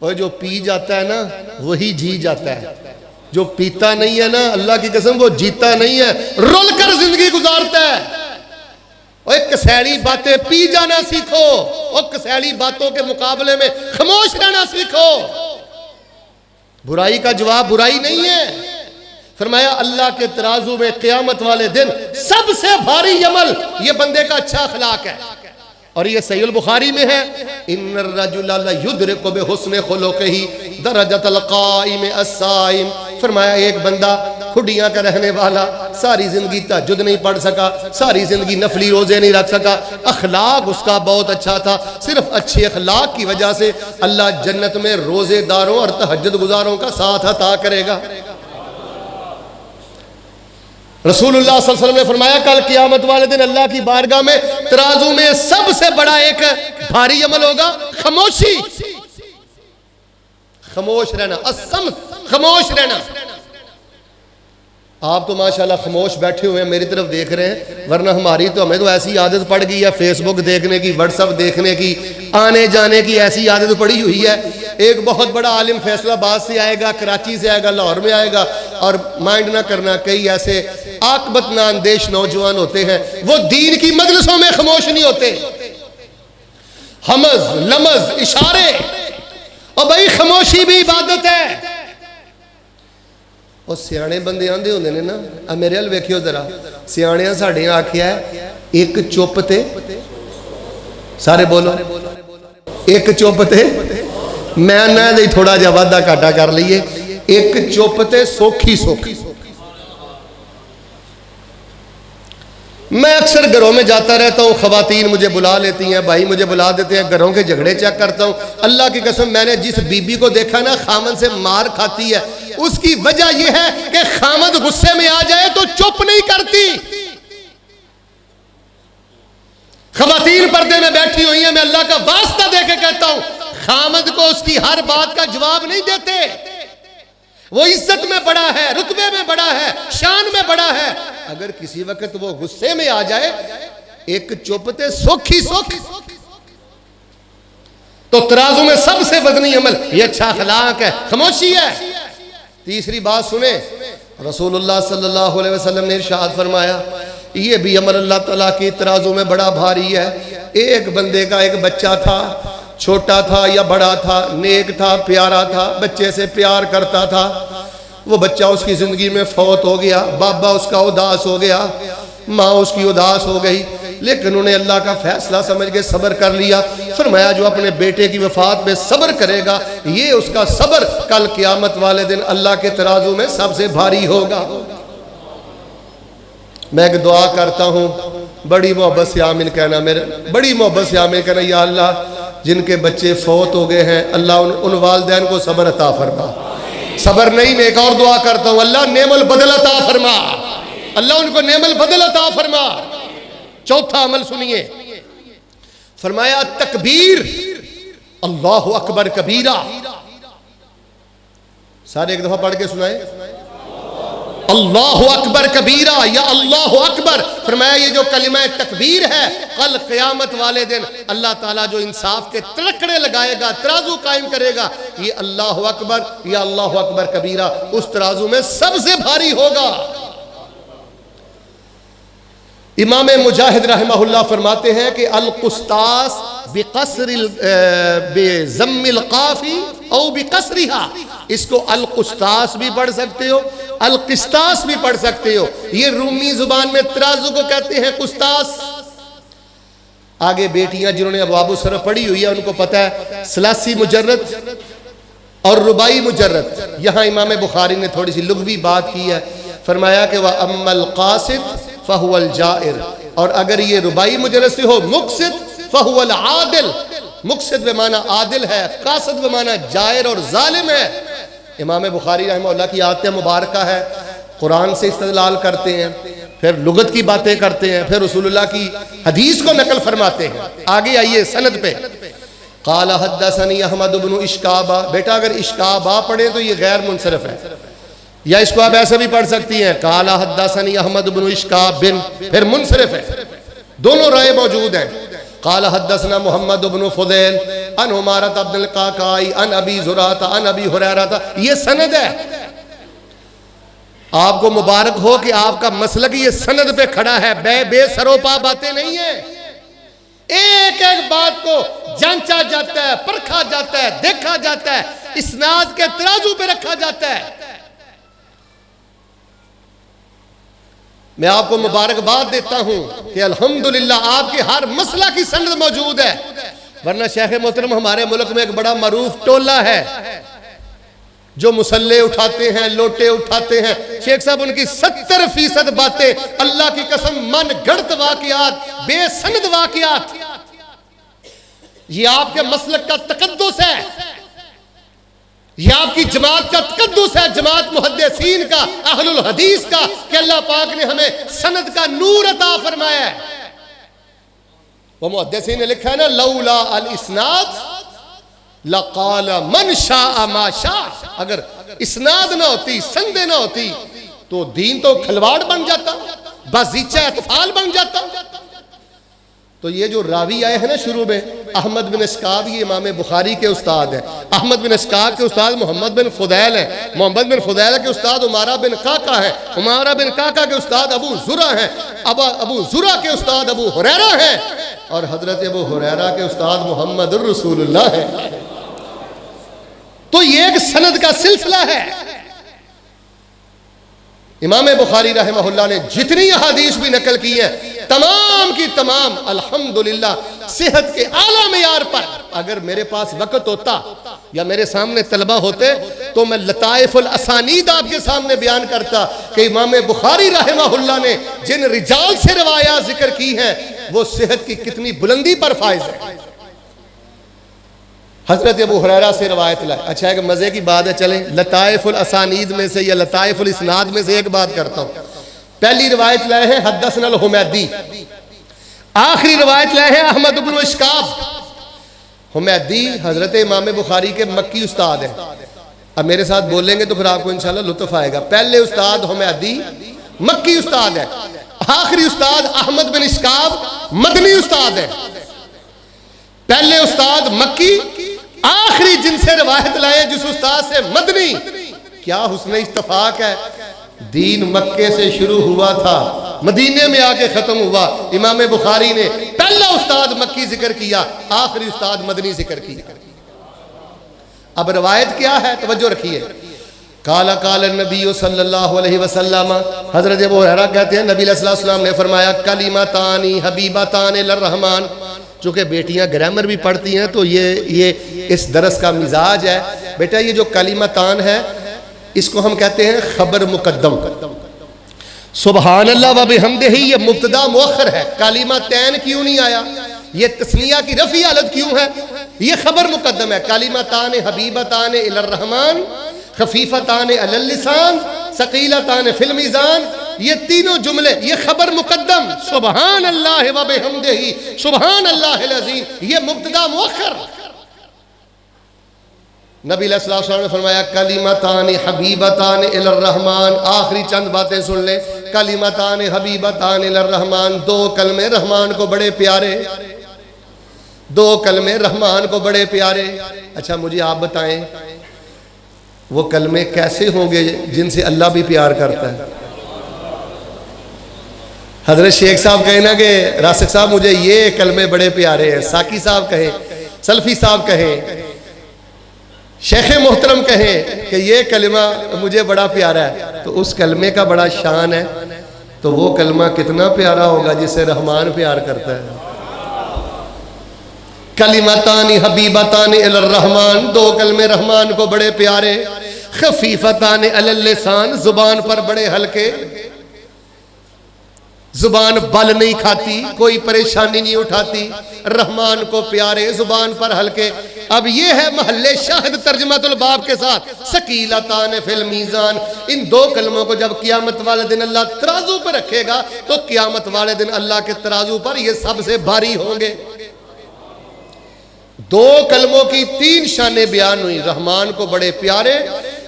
اور جو پی جاتا ہے نا وہی جی جاتا ہے، جو پیتا نہیں ہے نا اللہ کی قسم وہ جیتا نہیں ہے، رول کر زندگی گزارتا ہے۔ اور کسیڑی باتیں پی جانا سیکھو، اور کسیڑی باتوں کے مقابلے میں خاموش رہنا سیکھو۔ برائی کا جواب برائی نہیں ہے۔ فرمایا اللہ کے ترازو میں قیامت والے دن سب سے بھاری عمل یہ بندے کا اچھا اخلاق ہے، اور یہ صحیح البخاری میں ہے، ان الرجل لیدرک بحسن خلقہ درجۃ القائم الصائم۔ فرمایا ایک بندہ کھڈیاں کا رہنے والا، ساری زندگی تہجد نہیں پڑھ سکا، ساری زندگی نفلی روزے نہیں رکھ سکا، اخلاق اس کا بہت اچھا تھا، صرف اچھے اخلاق کی وجہ سے اللہ جنت میں روزے داروں اور تہجد گزاروں کا ساتھ عطا کرے گا۔ رسول اللہ صلی اللہ علیہ وسلم نے فرمایا کل قیامت والے دن اللہ کی بارگاہ میں ترازو میں سب سے بڑا ایک بھاری عمل ہوگا خاموشی، خاموش رہنا، الصمت، خاموش رہنا۔ آپ تو ماشاءاللہ خاموش بیٹھے ہوئے ہیں، میری طرف دیکھ رہے ہیں، ورنہ ہماری تو ہمیں تو ایسی عادت پڑ گئی ہے فیس بک دیکھنے کی، واٹس ایپ دیکھنے کی، آنے جانے کی ایسی عادت پڑی ہوئی ہے۔ ایک بہت بڑا عالم فیصلہ آباد سے آئے گا، کراچی سے آئے گا، لاہور میں آئے گا، اور مائنڈ نہ کرنا کئی ایسے عاقبت ناندیش نوجوان ہوتے ہیں وہ دین کی مجلسوں میں خاموش نہیں ہوتے، ہمز لمز اشارے، اور بھائی خاموشی بھی عبادت ہے۔ اور سیانے بندے آندے ہوندے نے نا، میرے حال ویکھیو ذرا، سیانے ساڈے آکھیا ہے ایک چپ تے سارے بولو ایک چپ تے میں نہ دے تھوڑا جا وعدہ گھاٹا کر لئیے ایک چپ تے سوکھی سوکھی میں اکثر گھروں میں جاتا رہتا ہوں خواتین مجھے بلا لیتی ہیں بھائی مجھے بلا دیتے ہیں گھروں کے جھگڑے چیک کرتا ہوں اللہ کی قسم میں نے جس بی بی کو دیکھا نا خامن سے مار کھاتی ہے اس کی وجہ یہ ہے کہ خامن غصے میں آ جائے تو چپ نہیں کرتی خواتین پردے میں بیٹھی ہوئی ہیں میں اللہ کا واسطہ دے کے کہتا ہوں خامد کو اس کی ہر بات کا جواب نہیں دیتے وہ عزت میں بڑا ہے رتبے میں بڑا ہے شان میں بڑا ہے اگر کسی وقت وہ غصے میں آ جائے ایک چپتے سوکھی سوکھی تو ترازو میں سب سے وزنی عمل یہ اچھا اخلاق ہے خاموشی ہے تیسری بات سنیں رسول اللہ صلی اللہ علیہ وسلم نے ارشاد فرمایا یہ بھی عمل اللہ تعالیٰ کی ترازو میں بڑا بھاری ہے ایک بندے کا ایک بچہ تھا چھوٹا تھا یا بڑا تھا نیک تھا پیارا تھا بچے سے پیار کرتا تھا وہ بچہ اس کی زندگی میں فوت ہو گیا بابا اس کا اداس ہو گیا ماں اس کی اداس ہو گئی لیکن انہوں نے اللہ کا فیصلہ سمجھ کے صبر کر لیا فرمایا جو اپنے بیٹے کی وفات میں صبر کرے گا یہ اس کا صبر کل قیامت والے دن اللہ کے ترازو میں سب سے بھاری ہوگا میں ایک دعا کرتا ہوں بڑی محبت سے آمین کہنا میرے بڑی محبت سے آمین کہنا یا اللہ جن کے بچے فوت ہو گئے ہیں اللہ ان والدین کو صبر عطا فرما صبر نہیں میں ایک اور دعا کرتا ہوں اللہ نعم البدل عطا فرما اللہ ان کو نعم البدل عطا فرما چوتھا عمل سنیے فرمایا تکبیر اللہ اکبر کبیرہ سارے ایک دفعہ پڑھ کے سنائیں اللہ اکبر کبیرہ یا اللہ اکبر فرمایا یہ جو کلمہ تکبیر ہے کل قیامت والے دن اللہ تعالیٰ جو انصاف کے ترکڑے لگائے گا ترازو قائم کرے گا یہ اللہ اکبر یا اللہ اکبر کبیرہ اس ترازو میں سب سے بھاری ہوگا امام مجاہد رحمہ اللہ فرماتے ہیں کہ القسطاس بضم القافی او بقصرها اس کو القسطاس بھی پڑھ سکتے ہو القسطاس بھی پڑھ سکتے ہو یہ رومی زبان میں ترازو کو کہتے ہیں قسطاس آگے بیٹیاں جنہوں نے ابواب الصرف پڑھی ہوئی ہے ان کو پتہ ہے ثلاثی مجرد اور رباعی مجرد یہاں امام بخاری نے تھوڑی سی لغوی بات کی ہے فرمایا کہ وَأَمَّا الْقَاسِدْ فَهُوَ الْجَائِرِ اور اگر یہ رباعی مجرد سے ہو مقصد فَهُوَ الْعَادِلِ مقصد بمعنی عادل ہے قاصد بمعنی جائر اور ظالم ہے امام بخاری رحمہ اللہ کی آیت مبارکہ ہے قرآن سے استدلال کرتے ہیں پھر لغت کی باتیں کرتے ہیں پھر رسول اللہ کی حدیث کو نقل فرماتے ہیں آگے آئیے سند پہ قال حدثني احمد بن اشکابہ بیٹا اگر اشکابہ پڑھیں تو یہ غیر منصرف ہے یا اس کو آپ ایسے بھی پڑھ سکتی ہیں قال حدثني احمد بن اشکاب بن پھر منصرف ہے دونوں رائے موجود ہیں قال حدثنا محمد بن فضیل عن عمارت عبد القعقاع عن ابی زرعہ عن ابی ہریرہ یہ سند ہے آپ کو مبارک ہو کہ آپ کا مسلک یہ سند پہ کھڑا ہے بے سروپا باتیں نہیں ہیں ایک ایک بات کو جانچا جاتا ہے پرکھا جاتا ہے دیکھا جاتا ہے اسناد کے ترازو پہ رکھا جاتا ہے میں آپ کو مبارکباد دیتا ہوں کہ الحمدللہ آپ کے ہر مسئلہ کی سند موجود ہے ورنہ شیخ محترم ہمارے ملک میں ایک بڑا معروف ٹولہ ہے جو مسلح اٹھاتے ہیں لوٹے اٹھاتے ہیں شیخ صاحب ان کی 70% باتیں اللہ کی قسم من گھڑت واقعات بے سند واقعات یہ آپ کے مسلک کا تقدس ہے یہ آپ کی جماعت کا تقدس ہے جماعت محدثین کا اہل الحدیث کا کہ اللہ پاک نے ہمیں سند کا نور عطا فرمایا ہے وہ محدثین نے لکھا ہے نا لولا الاسناد لقال من شاء ما شاء اگر اسناد نہ ہوتی سندیں نہ ہوتی تو دین تو کھلواڑ بن جاتا بازیچہ اطفال بن جاتا تو یہ جو راوی آئے ہیں نا شروع میں احمد بن اشکاب یہ امام بخاری کے استاد ہیں احمد بن اشکاب کے استاد محمد بن فضیل ہیں محمد بن فضیل کے استاد عمارہ بن قعقاع ہیں عمارہ بن قعقاع کے استاد ابو زرع ہیں ابو زرع کے استاد ابو ہریرہ ہیں اور حضرت ابو ہریرہ کے استاد محمد الرسول اللہ ہیں تو یہ ایک سند کا سلسلہ ہے امام بخاری رحمہ اللہ نے جتنی احادیث بھی نقل کی ہیں تمام کی تمام الحمدللہ صحت کے اعلیٰ معیار پر اگر میرے پاس وقت ہوتا یا میرے سامنے طلبہ ہوتے تو میں لطائف الاسانید آپ کے سامنے بیان کرتا کہ امام بخاری رحمہ اللہ نے جن رجال سے روایات ذکر کی ہیں وہ صحت کی کتنی بلندی پر فائز ہے۔ حضرت ابو ہریرہ سے روایت لائے۔ اچھا ایک مزے کی بات ہے، چلیں لطائف الاسانید میں سے یا لطائف الاسناد میں سے ایک بات کرتا ہوں۔ پہلی روایت لائے ہیں حدثنا الحمیدی، آخری روایت لائے ہیں احمد بن اشکاب۔ حمیدی حضرت امام بخاری کے مکی استاد ہیں۔ اب میرے ساتھ بولیں گے تو پھر آپ کو انشاءاللہ لطف آئے گا۔ پہلے استاد حمیدی مکی استاد ہے، آخری استاد احمد بن اشکاب مدنی استاد ہے۔ پہلے استاد مکی، آخری جن سے روایت لائے جس استاد سے مدنی۔ کیا حسن اتفاق ہے، دین مکے سے شروع ہوا تھا، مدینے میں آ کے ختم ہوا۔ امام بخاری نے پہلا استاد مکی ذکر کیا، آخری استاد مدنی ذکر کیا۔ اب روایت کیا ہے توجہ رکھیے۔ قال النبی صلی اللہ علیہ وسلم، حضرت ابو ہریرہ کہتے ہیں نبی علیہ السلام نے فرمایا کلمتان حبیبتان للرحمن۔ چونکہ بیٹیاں گرامر بھی پڑھتی ہیں تو یہ اس درس کا مزاج ہے۔ بیٹا یہ جو کلمتان ہے اس کو ہم کہتے ہیں خبر مقدم۔ سبحان اللہ و بحمدہ یہ مبتدا مؤخر ہے، کلمتین کیوں نہیں آیا؟ یہ تثنیہ کی رفع حالت کیوں ہے؟ یہ خبر مقدم ہے۔ کلمتان حبیبتان الی الرحمن خفیفتان علی اللسان ثقیلتان فی المیزان، یہ تینوں جملے یہ خبر مقدم، سبحان اللہ و بحمدہ سبحان اللہ العظیم، یہ مبتدا مؤخر۔ نبی علیہ السلام نے فرمایا کلمتان حبیبتان الی الرحمن، آخری چند باتیں سن لیں۔ کلمتان حبیبتان الی الرحمن، دو کلمے رحمان کو بڑے پیارے، دو کلمے رحمان کو بڑے پیارے۔ اچھا مجھے آپ بتائیں وہ کلمے کیسے ہوں گے جن سے اللہ بھی پیار کرتا ہے؟ حضرت شیخ صاحب کہیں نا کہ راسخ صاحب مجھے یہ کلمے بڑے پیارے ہیں، ساکی صاحب کہیں، سلفی صاحب کہیں، شیخ محترم کہیں کہ یہ کلمہ مجھے بڑا پیارا ہے، تو اس کلمے کا بڑا شان ہے، تو وہ کلمہ کتنا پیارا ہوگا جسے رحمان پیار کرتا ہے۔ کلمتان حبیبتان الی الرحمن، دو کلمے رحمان کو بڑے پیارے، خفیفتان علی اللسان، زبان پر بڑے ہلکے، زبان بل نہیں کھاتی، کوئی پریشانی نہیں اٹھاتی، رحمان کو پیارے، زبان پر ہلکے۔ اب یہ ہے محل شاہد ترجمۃ الباب کے ساتھ، ثقیلتان فی المیزان۔ ان دو کلموں کو جب قیامت والے دن اللہ ترازو پر رکھے گا تو قیامت والے دن اللہ کے ترازو پر یہ سب سے بھاری ہوں گے۔ دو کلموں کی تین شانیں بیان ہوئی، رحمان کو بڑے پیارے،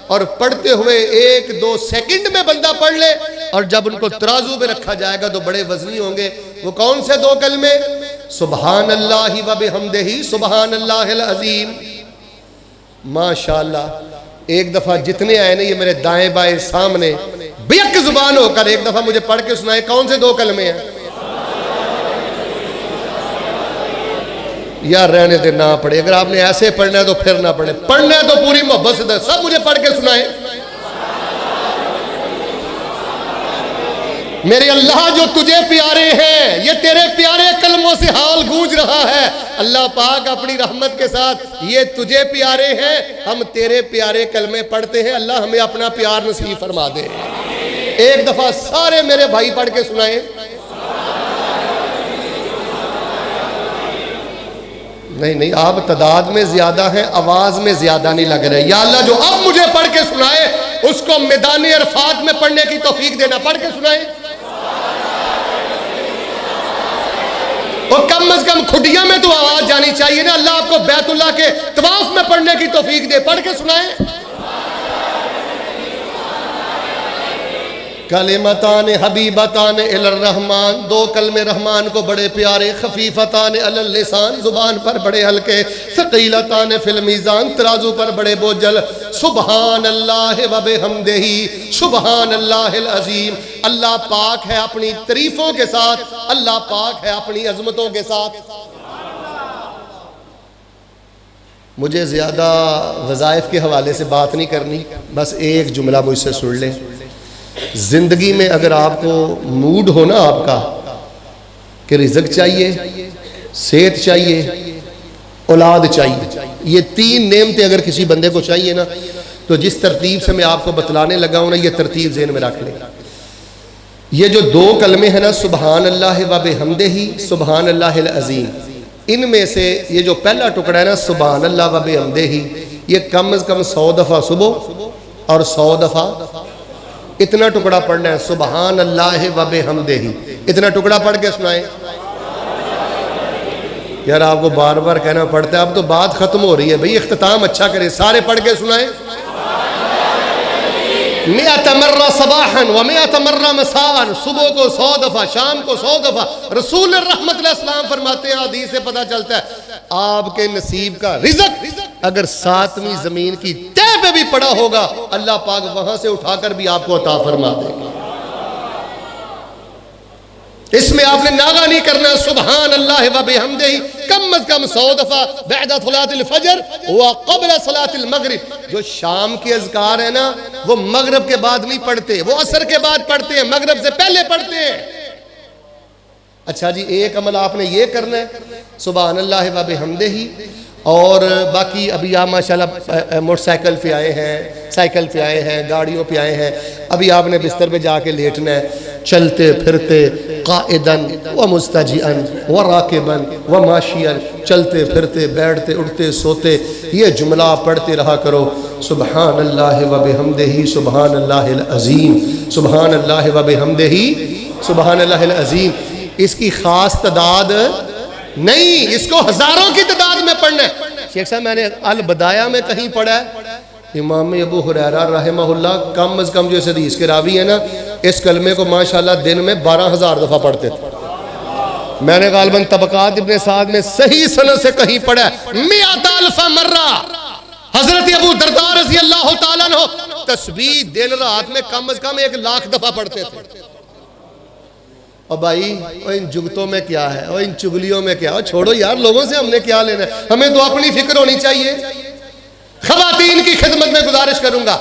اور پڑھتے ہوئے ایک دو سیکنڈ میں بندہ پڑھ لے، اور جب ان کو ترازو میں رکھا جائے گا تو بڑے وزنی ہوں گے۔ وہ کون سے دو کلمے؟ سبحان اللہ و بحمدہ سبحان اللہ العظیم۔ ماشاءاللہ ایک دفعہ جتنے آئے نا یہ میرے دائیں بائیں سامنے بیک زبان ہو کر ایک دفعہ مجھے پڑھ کے سنائے کون سے دو کلمے ہیں؟ یا رہنے دے نہ پڑھے، اگر آپ نے ایسے پڑھنا ہے تو پھر نہ پڑھے، پڑھنا ہے تو پوری محبت سے سب مجھے پڑھ کے سنائیں۔ میرے اللہ جو تجھے پیارے ہیں، یہ تیرے پیارے کلموں سے حال گونج رہا ہے۔ اللہ پاک اپنی رحمت کے ساتھ یہ تجھے پیارے ہیں، ہم تیرے پیارے کلمے پڑھتے ہیں، اللہ ہمیں اپنا پیار نصیب فرما دے۔ ایک دفعہ سارے میرے بھائی پڑھ کے سنائیں۔ نہیں آپ تعداد میں زیادہ ہیں، آواز میں زیادہ نہیں لگ رہے۔ یا اللہ جو اب مجھے پڑھ کے سنائے اس کو میدان عرفات میں پڑھنے کی توفیق دینا، پڑھ کے سنائے۔ اور کم از کم کھڈیاں میں تو آواز جانی چاہیے نا، اللہ آپ کو بیت اللہ کے طواف میں پڑھنے کی توفیق دے، پڑھ کے سنائے۔ کلمتان حبیبتان الی الرحمن، دو کلمے رحمان کو بڑے پیارے، خفیفتان علی اللسان، زبان پر بڑے ہلکے، ثقیلتان فی المیزان، ترازو پر بڑے بوجھل، سبحان اللہ و بحمدہ سبحان اللہ العظیم۔ اللہ پاک ہے اپنی تعریفوں کے ساتھ، اللہ پاک ہے اپنی عظمتوں کے ساتھ۔ مجھے زیادہ وظائف کے حوالے سے بات نہیں کرنی، بس ایک جملہ مجھ سے سن لیں۔ زندگی میں اگر آپ کو موڈ ہو نا آپ کا کہ رزق چاہیے صحت چاہیے، اولاد چاہیے. یہ تین نعمتیں اگر کسی بندے کو چاہیے نا، تو جس ترتیب سے میں آپ کو بتلانے لگا ہوں نا، یہ ترتیب ذہن میں رکھ لیں. یہ جو دو کلمے ہیں نا، سبحان اللہ و بحمدہ، سبحان اللہ العظیم، ان میں سے یہ جو پہلا ٹکڑا ہے نا، سبحان اللہ و بحمدہ، یہ کم از کم 100 دفعہ صبح اور 100 دفعہ اتنا ٹکڑا پڑھنا ہے. سبحان اللہ و بحمدہ، اتنا ٹکڑا پڑھ کے سنائیں. یار آپ کو بار بار کہنا پڑتا ہے، اب تو بات ختم ہو رہی ہے بھئی، اختتام اچھا کریں، سارے پڑھ کے سنائیں. 100 مرہ صباحا و 100 مرہ مساء، صبح کو 100 دفعہ، شام کو 100 دفعہ. رسول رحمت علیہ السلام فرماتے ہیں، حدیث سے پتہ چلتا ہے آپ کے نصیب کا رزق اگر 7ویں زمین کی تہ پہ بھی پڑا ہوگا، اللہ پاک وہاں سے اٹھا کر بھی آپ کو عطا فرما دے گا. اس میں آپ نے ناغہ نہیں کرنا. سبحان اللہ و بحمدہ کم از کم 100 دفعہ بعد صلاۃ الفجر و قبل صلاۃ المغرب. جو شام کے اذکار ہیں نا، وہ مغرب کے بعد نہیں پڑھتے، وہ عصر کے بعد پڑھتے ہیں، مغرب سے پہلے پڑھتے ہیں. اچھا جی، ایک عمل آپ نے یہ کرنا ہے، سبحان اللہ و بحمدہ. اور باقی ابھی آپ ماشاءاللہ موٹر سائیکل پہ آئے ہیں، سائیکل پہ آئے ہیں، گاڑیوں پہ آئے ہیں، ابھی آپ نے بستر پہ جا کے لیٹنا ہے. چلتے پھرتے قائدن و مستجئن و راکبن و ماشین، چلتے پھرتے، بیٹھتے اٹھتے سوتے یہ جملہ پڑھتے رہا کرو. سبحان اللہ و بحمدہ سبحان اللہ العظیم، سبحان اللہ و بحمدہ سبحان اللہ العظیم. اس کی خاص تعداد نہیں، اس کو ہزاروں کی تعداد میں پڑھنا ہے. شیخ صاحب میں نے البدایہ میں کہیں پڑھا ہے، امام ابو ہریرہ رحمہ اللہ کم از کم جو اس حدیث کے راوی ہیں نا، اس کلمے کو ماشاءاللہ دن میں 12,000 دفعہ پڑھتے تھے. میں نے غالباً طبقات ابن سعد میں صحیح سند سے کہیں پڑھا ہے 100,000 مرہ. حضرت ابو درداء رضی اللہ تعالیٰ عنہ تسبیح دن رات میں کم از کم 1,00,000 دفعہ پڑھتے تھے. اور بھائی ان جگتوں میں کیا ہے، اور ان چگلیوں میں کیا ہے، چھوڑو یار، لوگوں سے ہم نے کیا لینا ہے، ہمیں تو اپنی فکر ہونی چاہیے. خواتین کی خدمت میں گزارش کروں گا،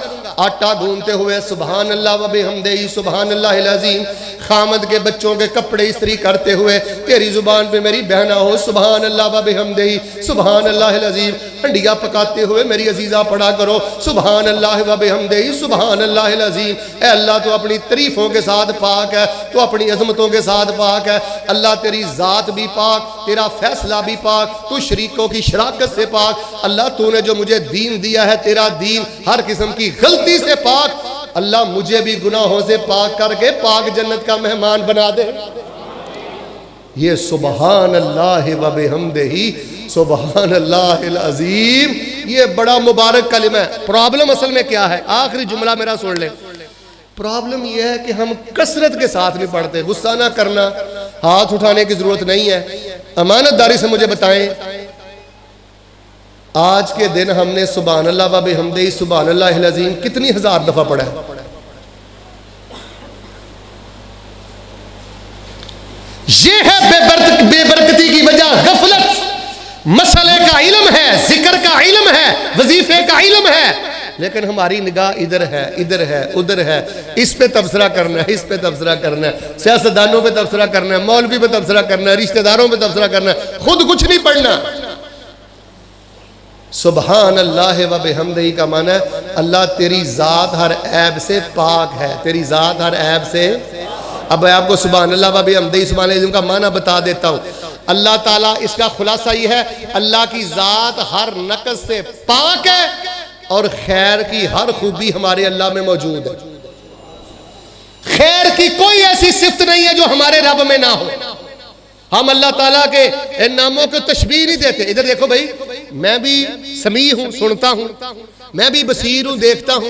آٹا گھونتے ہوئے سبحان اللہ و بحمدہ سبحان اللہ العظیم، خامد کے بچوں کے کپڑے استری کرتے ہوئے تیری زبان پہ میری بہنا ہو سبحان اللہ و بحمدہ سبحان اللہ العظیم. ہنڈیا پکاتے ہوئے میری عزیزہ پڑھا کرو سبحان اللہ و بحمدہ سبحان اللہ العظیم. اے اللہ تو اپنی تعریفوں کے ساتھ پاک ہے، تو اپنی عظمتوں کے ساتھ پاک ہے. اللہ تیری ذات بھی پاک، تیرا فیصلہ بھی پاک، تو شریکوں کی شراکت سے پاک. اللہ تو نے جو مجھے دین دیا ہے، تیرا دین ہر قسم کی غلطی سے پاک. اللہ مجھے بھی گناہوں سے پاک کر کے پاک جنت کا مہمان بنا دے. یہ سبحان اللہ و بحمدہ سبحان اللہ العظیم، یہ بڑا مبارک کلمہ ہے. پرابلم اصل میں کیا ہے، آخری جملہ میرا سن لیں. پرابلم یہ ہے کہ ہم کثرت کے ساتھ نہیں پڑھتے. غصہ نہ کرنا، ہاتھ اٹھانے کی ضرورت نہیں ہے. امانت داری سے مجھے بتائیں، آج کے دن ہم نے سبحان اللہ و بحمدہ سبحان اللہ العظیم کتنی ہزار دفعہ پڑھا ہے؟ یہ ہے بے برکتی کی وجہ غفلت. مسئلے کا علم ہے، ذکر کا علم ہے، وظیفے کا علم ہے، لیکن ہماری نگاہ ادھر ہے، ادھر ہے، ادھر ہے. اس پہ تبصرہ کرنا ہے، اس پہ تبصرہ کرنا ہے، سیاستدانوں پہ تبصرہ کرنا ہے، مولوی پہ تبصرہ کرنا ہے، رشتہ داروں پہ تبصرہ کرنا ہے، خود کچھ نہیں پڑھنا. سبحان اللہ و بحمدہ کا معنی ہے اللہ تیری ذات ہر عیب سے پاک ہے، تیری ذات ہر عیب سے. اب میں آپ کو سبحان اللہ و بحمدہ سبحان اللہ کا معنی بتا دیتا ہوں. اللہ تعالیٰ، اس کا خلاصہ یہ ہے، اللہ کی ذات ہر نقص سے پاک ہے اور خیر کی ہر خوبی ہمارے اللہ میں موجود ہے. خیر کی کوئی ایسی صفت نہیں ہے جو ہمارے رب میں نہ ہو. ہم اللہ تعالیٰ کے ان ناموں کو تشبیہ نہیں دیتے. ادھر دیکھو بھائی، میں بھی سمیع ہوں، سنتا ہوں، میں بھی بصیر ہوں، دیکھتا ہوں،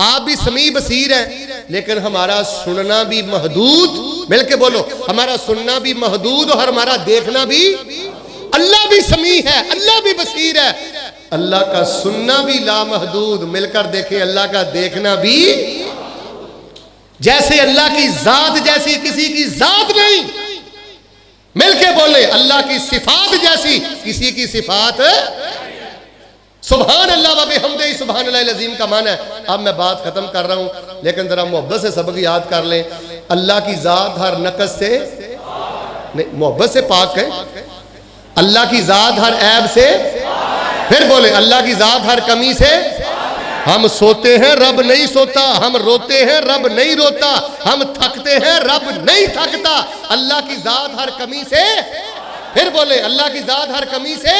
آپ بھی سمیع بصیر ہیں، لیکن ہمارا سننا بھی محدود. مل کے بولو، ہمارا سننا بھی محدود اور ہمارا دیکھنا بھی. اللہ بھی سمیع ہے، اللہ بھی بصیر ہے، اللہ کا سننا بھی لامحدود. مل کر دیکھیں، اللہ کا دیکھنا بھی. جیسے اللہ کی ذات جیسی کسی کی ذات نہیں. مل کے بولے، اللہ کی صفات جیسی کسی کی صفات. سبحان اللہ و بحمدہ سبحان اللہ العظیم کا معنی ہے. اب میں بات ختم کر رہا ہوں، لیکن ذرا محبت سے سبق یاد کر لیں. اللہ کی ذات ہر نقص سے نہیں، محبت سے پاک ہے. اللہ کی ذات ہر عیب سے، پھر بولے اللہ کی ذات ہر کمی سے۔ ہم سوتے ہیں رب نہیں سوتا، ہم روتے ہیں رب نہیں روتا، ہم تھکتے ہیں رب نہیں تھکتا۔ اللہ کی ذات ہر کمی سے، پھر بولے اللہ کی ذات ہر کمی سے۔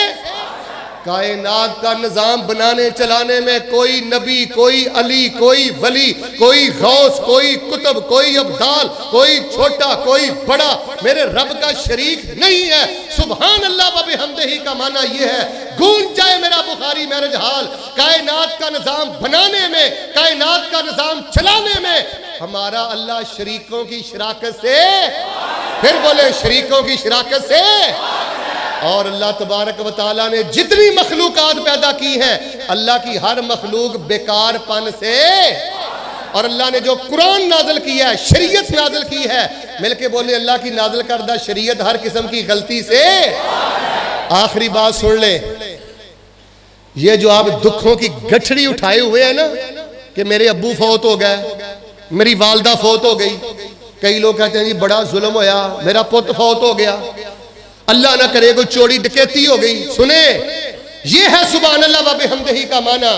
کائنات کا نظام بنانے چلانے میں کوئی نبی، کوئی علی، کوئی ولی، کوئی غوث، کوئی قطب، کوئی ابدال، کوئی چھوٹا، کوئی بڑا میرے رب کا شریک نہیں ہے۔ سبحان اللہ و بحمدہ کا معنی یہ ہے، گونج جائے میرا بخاری میرج حال، کائنات کا نظام بنانے میں، کائنات کا نظام چلانے میں ہمارا اللہ شریکوں کی شراکت سے، پھر بولے شریکوں کی شراکت سے۔ اور اللہ تبارک و تعالیٰ نے جتنی مخلوقات پیدا کی ہیں، اللہ کی ہر مخلوق بیکار پن سے، اور اللہ نے جو قرآن نازل کیا ہے، شریعت نازل کی ہے، مل کے بولے اللہ کی نازل کردہ شریعت ہر قسم کی غلطی سے۔ آخری بات سن لیں، یہ جو آپ دکھوں کی گٹھڑی اٹھائے ہوئے ہیں نا کہ میرے ابو فوت ہو گئے، میری والدہ فوت ہو گئی، کئی لوگ کہتے ہیں جی بڑا ظلم ہویا، میرا پت فوت ہو گیا، اللہ نہ کرے کوئی چوری ڈکیتی ہو گئی۔ سنیں، یہ ہے سبحان اللہ و بحمدہ کا معنی۔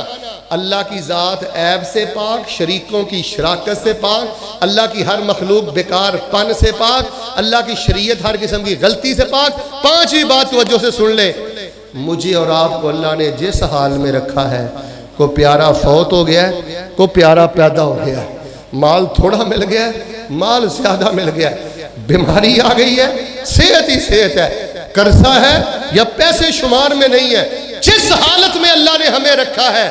اللہ کی ذات عیب سے پاک، شریکوں کی شراکت سے پاک، اللہ کی ہر مخلوق بیکار پن سے پاک، اللہ کی شریعت ہر قسم کی غلطی سے پاک۔ پانچویں بات توجہ سے سن لیں، مجھے اور آپ کو اللہ نے جس حال میں رکھا ہے، کو پیارا فوت ہو گیا ہے، کو پیارا پیدا ہو گیا ہے، مال تھوڑا مل گیا ہے، مال زیادہ مل گیا ہے، بیماری آ گئی ہے، صحت ہی صحت ہے، قرضہ ہے یا پیسے شمار میں نہیں ہے، جس حالت میں اللہ نے ہمیں رکھا ہے،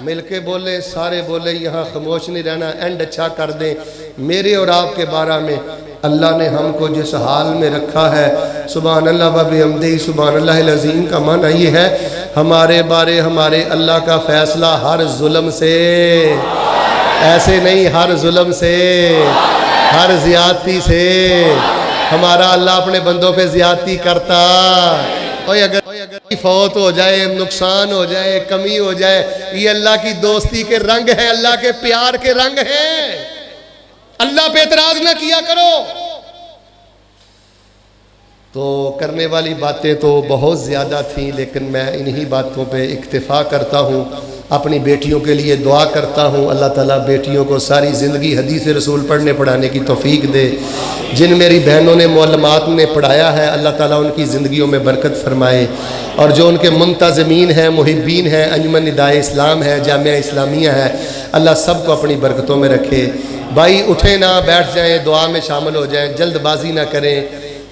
مل کے بولے، سارے بولے، یہاں خاموش نہیں رہنا، اینڈ اچھا کر دیں۔ میرے اور آپ کے بارے میں اللہ نے ہم کو جس حال میں رکھا ہے، سبحان اللہ و بحمدہ، سبحان اللہ العظیم کا معنی یہ ہے، ہمارے بارے ہمارے اللہ کا فیصلہ ہر ظلم سے، ایسے نہیں، ہر ظلم سے، ہر زیادتی سے۔ ہمارا اللہ اپنے بندوں پہ زیادتی کرتا، اگر فوت ہو جائے، نقصان ہو جائے، کمی ہو جائے، یہ اللہ کی دوستی کے رنگ ہیں، اللہ کے پیار کے رنگ ہیں۔ اللہ پہ اعتراض نہ کیا کرو۔ تو کرنے والی باتیں تو بہت زیادہ تھیں، لیکن میں انہی باتوں پہ اکتفا کرتا ہوں، اپنی بیٹیوں کے لیے دعا کرتا ہوں، اللہ تعالیٰ بیٹیوں کو ساری زندگی حدیث رسول پڑھنے پڑھانے کی توفیق دے۔ جن میری بہنوں نے معلمات نے پڑھایا ہے، اللہ تعالیٰ ان کی زندگیوں میں برکت فرمائے، اور جو ان کے منتظمین ہیں، محبین ہیں، انجمن ندائے اسلام ہے، جامعہ اسلامیہ ہے، اللہ سب کو اپنی برکتوں میں رکھے۔ بھائی اٹھیں نہ، بیٹھ جائیں، دعا میں شامل ہو جائیں، جلد بازی نہ کریں۔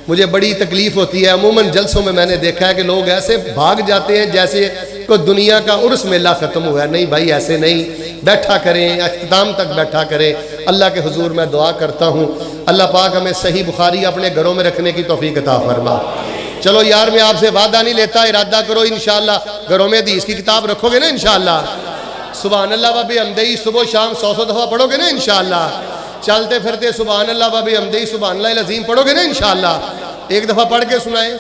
مجھے بڑی تکلیف ہوتی ہے، عموماً جلسوں میں نے دیکھا ہے کہ لوگ ایسے بھاگ جاتے ہیں جیسے کوئی دنیا کا عرس میلہ ختم ہوا ہے۔ نہیں بھائی، ایسے نہیں، بیٹھا کریں، اختتام تک بیٹھا کریں۔ اللہ کے حضور میں دعا کرتا ہوں، اللہ پاک ہمیں صحیح بخاری اپنے گھروں میں رکھنے کی توفیق عطا فرما۔ چلو یار، میں آپ سے وعدہ نہیں لیتا، ارادہ کرو انشاءاللہ گھروں میں حدیث کی کتاب رکھو گے نا انشاءاللہ۔ سبحان اللہ و بحمدہ صبح شام 100 دفعہ پڑھو گے نا انشاءاللہ۔ چلتے پھرتے سبحان اللہ و بحمدہ سبحان اللہ العظیم پڑھو گے نا انشاءاللہ۔ ایک دفعہ پڑھ کے سنائیں۔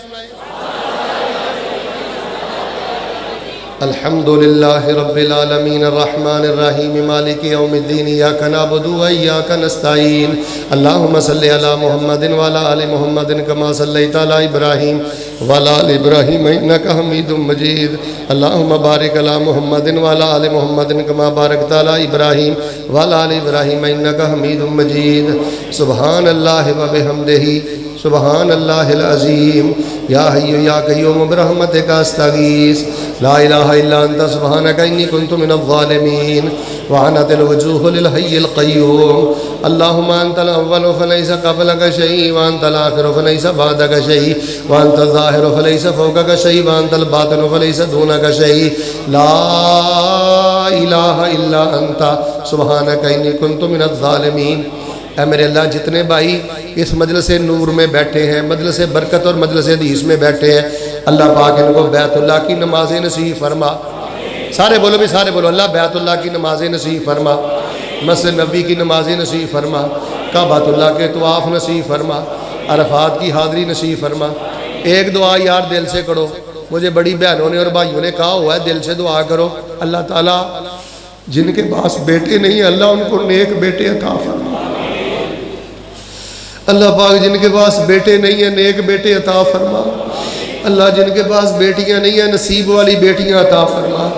الحمدللہ رب العالمین الرحمن الرحیم مالک یوم الدین ایاک نعبد و ایاک نستعین اللہم صلی علی محمد وعلی آل محمد کما صلیت علی ابراہیم وعلی آل ابراہیم انک حمید مجید اللہم بارک علی محمد وعلی آل محمد کما بارکت علی ابراہیم وعلی آل ابراہیم انک حمید مجید۔ سبحان اللہ و بحمدہ، سبحان اللہ العظیم، یا حی یا قیوم برحمتک استغیث، لا الہ الا انت سبحانک انی کنت من الظالمین، وعنت الوجوہ للحی القیوم، اللہم انت الاول فلیس قبلک شیء، وانت الاخر فلیس بعدک شیء، وانت الظاہر فلیس فوقک شیء، وانت الباطن فلیس دونک شیء، لا الہ الا انت سبحانک انی کنت من الظالمین۔ اے میرے اللہ، جتنے بھائی اس مجلس نور میں بیٹھے ہیں، مجلس برکت اور مجلس حدیث میں بیٹھے ہیں، اللہ پاک ان کو بیت اللہ کی نمازیں نصیب فرما۔ سارے بولو بھی، سارے بولو، اللہ بیت اللہ کی نمازیں نصیب فرما، مسجد نبی کی نمازیں نصیب فرما، کعبۃ اللہ کے طواف نصیب فرما، عرفات کی حاضری نصیب فرما۔ ایک دعا یار دل سے کرو، مجھے بڑی بہنوں نے اور بھائیوں نے کہا ہوا ہے دل سے دعا کرو، اللہ تعالیٰ جن کے پاس بیٹے نہیں ہیں اللہ ان کو نیک بیٹے عطا فرما۔ اللہ پاک جن کے پاس بیٹے نہیں ہیں نیک بیٹے عطا فرما۔ اللہ جن کے پاس بیٹیاں نہیں ہیں نصیب والی بیٹیاں عطا فرما۔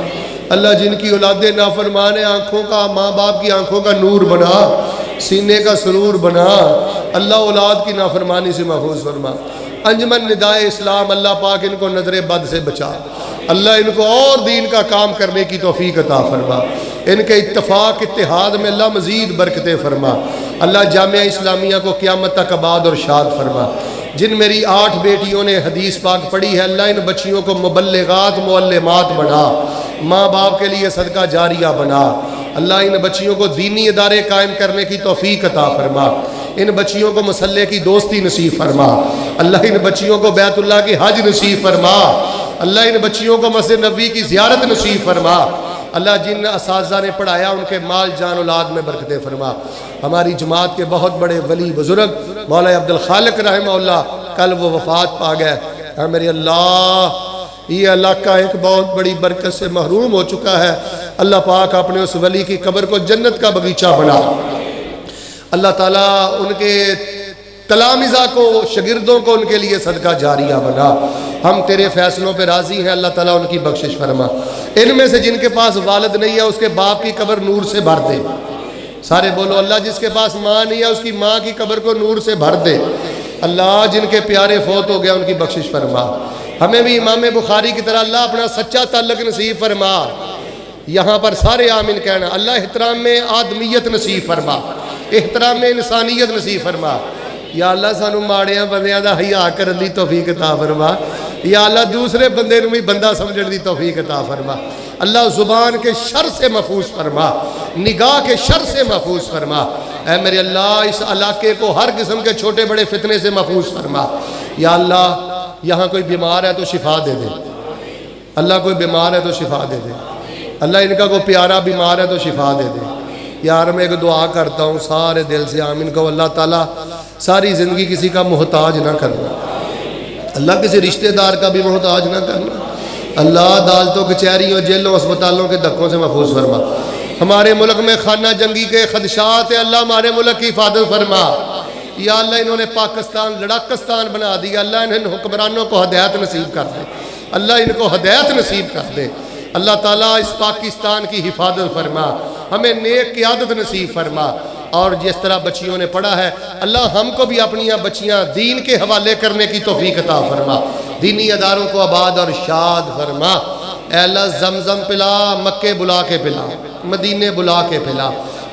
اللہ جن کی اولادیں نافرمان ہیں آنکھوں کا، ماں باپ کی آنکھوں کا نور بنا، سینے کا سرور بنا، اللہ اولاد کی نافرمانی سے محفوظ فرما۔ انجمن ندائے اسلام اللہ پاک ان کو نظر بد سے بچا، اللہ ان کو اور دین کا کام کرنے کی توفیق عطا فرما، ان کے اتفاق اتحاد میں اللہ مزید برکتیں فرما۔ اللہ جامعہ اسلامیہ کو قیامت تک آباد اور شاد فرما۔ جن میری 8 بیٹیوں نے حدیث پاک پڑھی ہے اللہ ان بچیوں کو مبلغات معلمات بنا، ماں باپ کے لیے صدقہ جاریہ بنا۔ اللہ ان بچیوں کو دینی ادارے قائم کرنے کی توفیق عطا فرما، ان بچیوں کو مسلح کی دوستی نصیب فرما، اللہ ان بچیوں کو بیت اللہ کی حج نصیب فرما، اللہ ان بچیوں کو مسجد نبوی کی زیارت نصیب فرما۔ اللہ جن اساتذہ نے پڑھایا ان کے مال جان اولاد میں برکتیں فرما۔ ہماری جماعت کے بہت بڑے ولی بزرگ مولا عبدالخالق رحمہ اللہ کل وہ وفات پا گئے۔ اے میرے اللہ یہ علاقہ ایک بہت بڑی برکت سے محروم ہو چکا ہے، اللہ پاک اپنے اس ولی کی قبر کو جنت کا باغیچہ بنا۔ اللہ تعالیٰ ان کے تلامذہ کو شاگردوں کو ان کے لیے صدقہ جاریہ بنا۔ ہم تیرے فیصلوں پہ راضی ہیں، اللہ تعالیٰ ان کی بخشش فرما۔ ان میں سے جن کے پاس والد نہیں ہے اس کے باپ کی قبر نور سے بھر دے، سارے بولو اللہ جس کے پاس ماں نہیں ہے اس کی ماں کی قبر کو نور سے بھر دے۔ اللہ جن کے پیارے فوت ہو گیا ان کی بخشش فرما۔ ہمیں بھی امام بخاری کی طرح اللہ اپنا سچا تعلق نصیب فرما۔ یہاں پر سارے آمین کہنا، اللہ احترام میں آدمیت نصیب فرما، احترام میں انسانیت نصیب فرما۔ یا اللہ سانو ماڑیاں بندیاں دا حیا کرن دی توفیق عطا فرما، یا اللہ دوسرے بندے نو بھی بندہ سمجھن دی توفیق عطا فرما۔ اللہ زبان کے شر سے محفوظ فرما، نگاہ کے شر سے محفوظ فرما۔ اے میرے اللہ اس علاقے کو ہر قسم کے چھوٹے بڑے فتنے سے محفوظ فرما۔ یا اللہ یہاں کوئی بیمار ہے تو شفا دے دے، اللہ کوئی بیمار ہے تو شفا دے دے، اللہ ان کا کوئی پیارا بیمار ہے تو شفا دے دے۔ یار میں ایک دعا کرتا ہوں سارے دل سے آمین کہو، اللہ تعالیٰ ساری زندگی کسی کا محتاج نہ کرنا، اللہ کسی رشتہ دار کا بھی محتاج نہ کرنا، اللہ عدالتوں کچہریوں جیلوں اسپتالوں کے دھکوں سے محفوظ فرما۔ ہمارے ملک میں خانہ جنگی کے خدشات ہیں، اللہ ہمارے ملک کی حفاظت فرما۔ یا اللہ انہوں نے پاکستان لڑاکستان بنا دیا، اللہ ان حکمرانوں کو ہدایت نصیب کر دے، اللہ ان کو ہدایت نصیب کر دے۔ اللہ تعالیٰ اس پاکستان کی حفاظت فرما، ہمیں نیک قیادت نصیب فرما۔ اور جس طرح بچیوں نے پڑھا ہے اللہ ہم کو بھی اپنی بچیاں دین کے حوالے کرنے کی توفیق عطا فرما، دینی اداروں کو آباد اور شاد فرما۔ اے اللہ زمزم پلا، مکے بلا کے پلا، مدینے بلا کے پلا،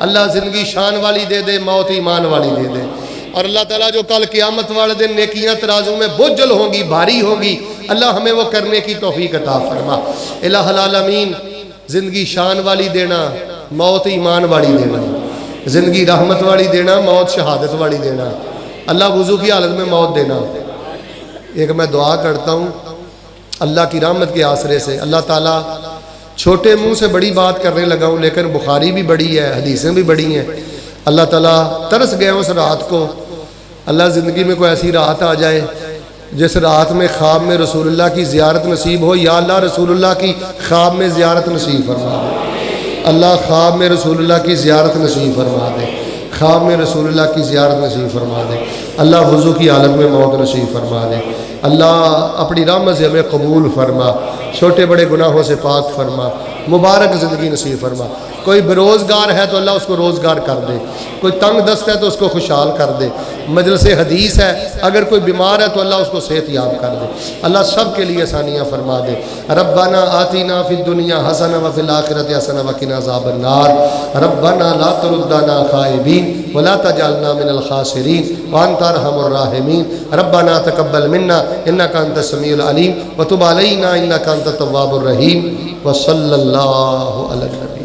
اللہ زندگی شان والی دے دے، موت ایمان والی دے دے۔ اور اللہ تعالیٰ جو کل قیامت والے دن نیکیاں ترازو میں بوجھل ہوں گی، بھاری ہوں گی، اللہ ہمیں وہ کرنے کی توفیق عطا فرما۔ الہ العالمین زندگی شان والی دینا، موت ایمان والی دینا، زندگی رحمت والی دینا، موت شہادت والی دینا، اللہ وضو کی حالت میں موت دینا۔ ایک میں دعا کرتا ہوں اللہ کی رحمت کے آسرے سے، اللہ تعالیٰ چھوٹے منہ سے بڑی بات کرنے لگا ہوں لیکن بخاری بھی بڑی ہے، حدیثیں بھی بڑی ہیں۔ اللہ تعالیٰ ترس گئے اس رات کو، اللہ زندگی میں کوئی ایسی رات آ جائے جس رات میں خواب میں رسول اللہ کی زیارت نصیب ہو، یا اللہ رسول اللہ کی خواب میں زیارت نصیب فرما دے، اللہ خواب میں رسول اللہ کی زیارت نصیب فرما دے، خواب میں رسول اللہ کی زیارت نصیب فرما دے، اللہ وضو کی حالت میں موت نصیب فرما دے، اللہ اپنی رحمت سے ہمیں قبول فرما، چھوٹے بڑے گناہوں سے پاک فرما، مبارک زندگی نصیب فرما۔ کوئی بروزگار ہے تو اللہ اس کو روزگار کر دے، کوئی تنگ دست ہے تو اس کو خوشحال کر دے، مجلس حدیث ہے اگر کوئی بیمار ہے تو اللہ اس کو صحت یاب کر دے، اللہ سب کے لیے آسانیاں فرما دے۔ ربنا آتنا فی الدنیا حسنہ وفی الآخرۃ حسنہ وقنا عذاب النار، ربنا لا تردنا خائبین ولا تجعلنا من الخاسرین وانت ارحم الراحمین، ربنا تقبل منا انک انت السمیع العلیم وتب علینا انک انت التواب الرحیم، وصلی اللہ علی النبی۔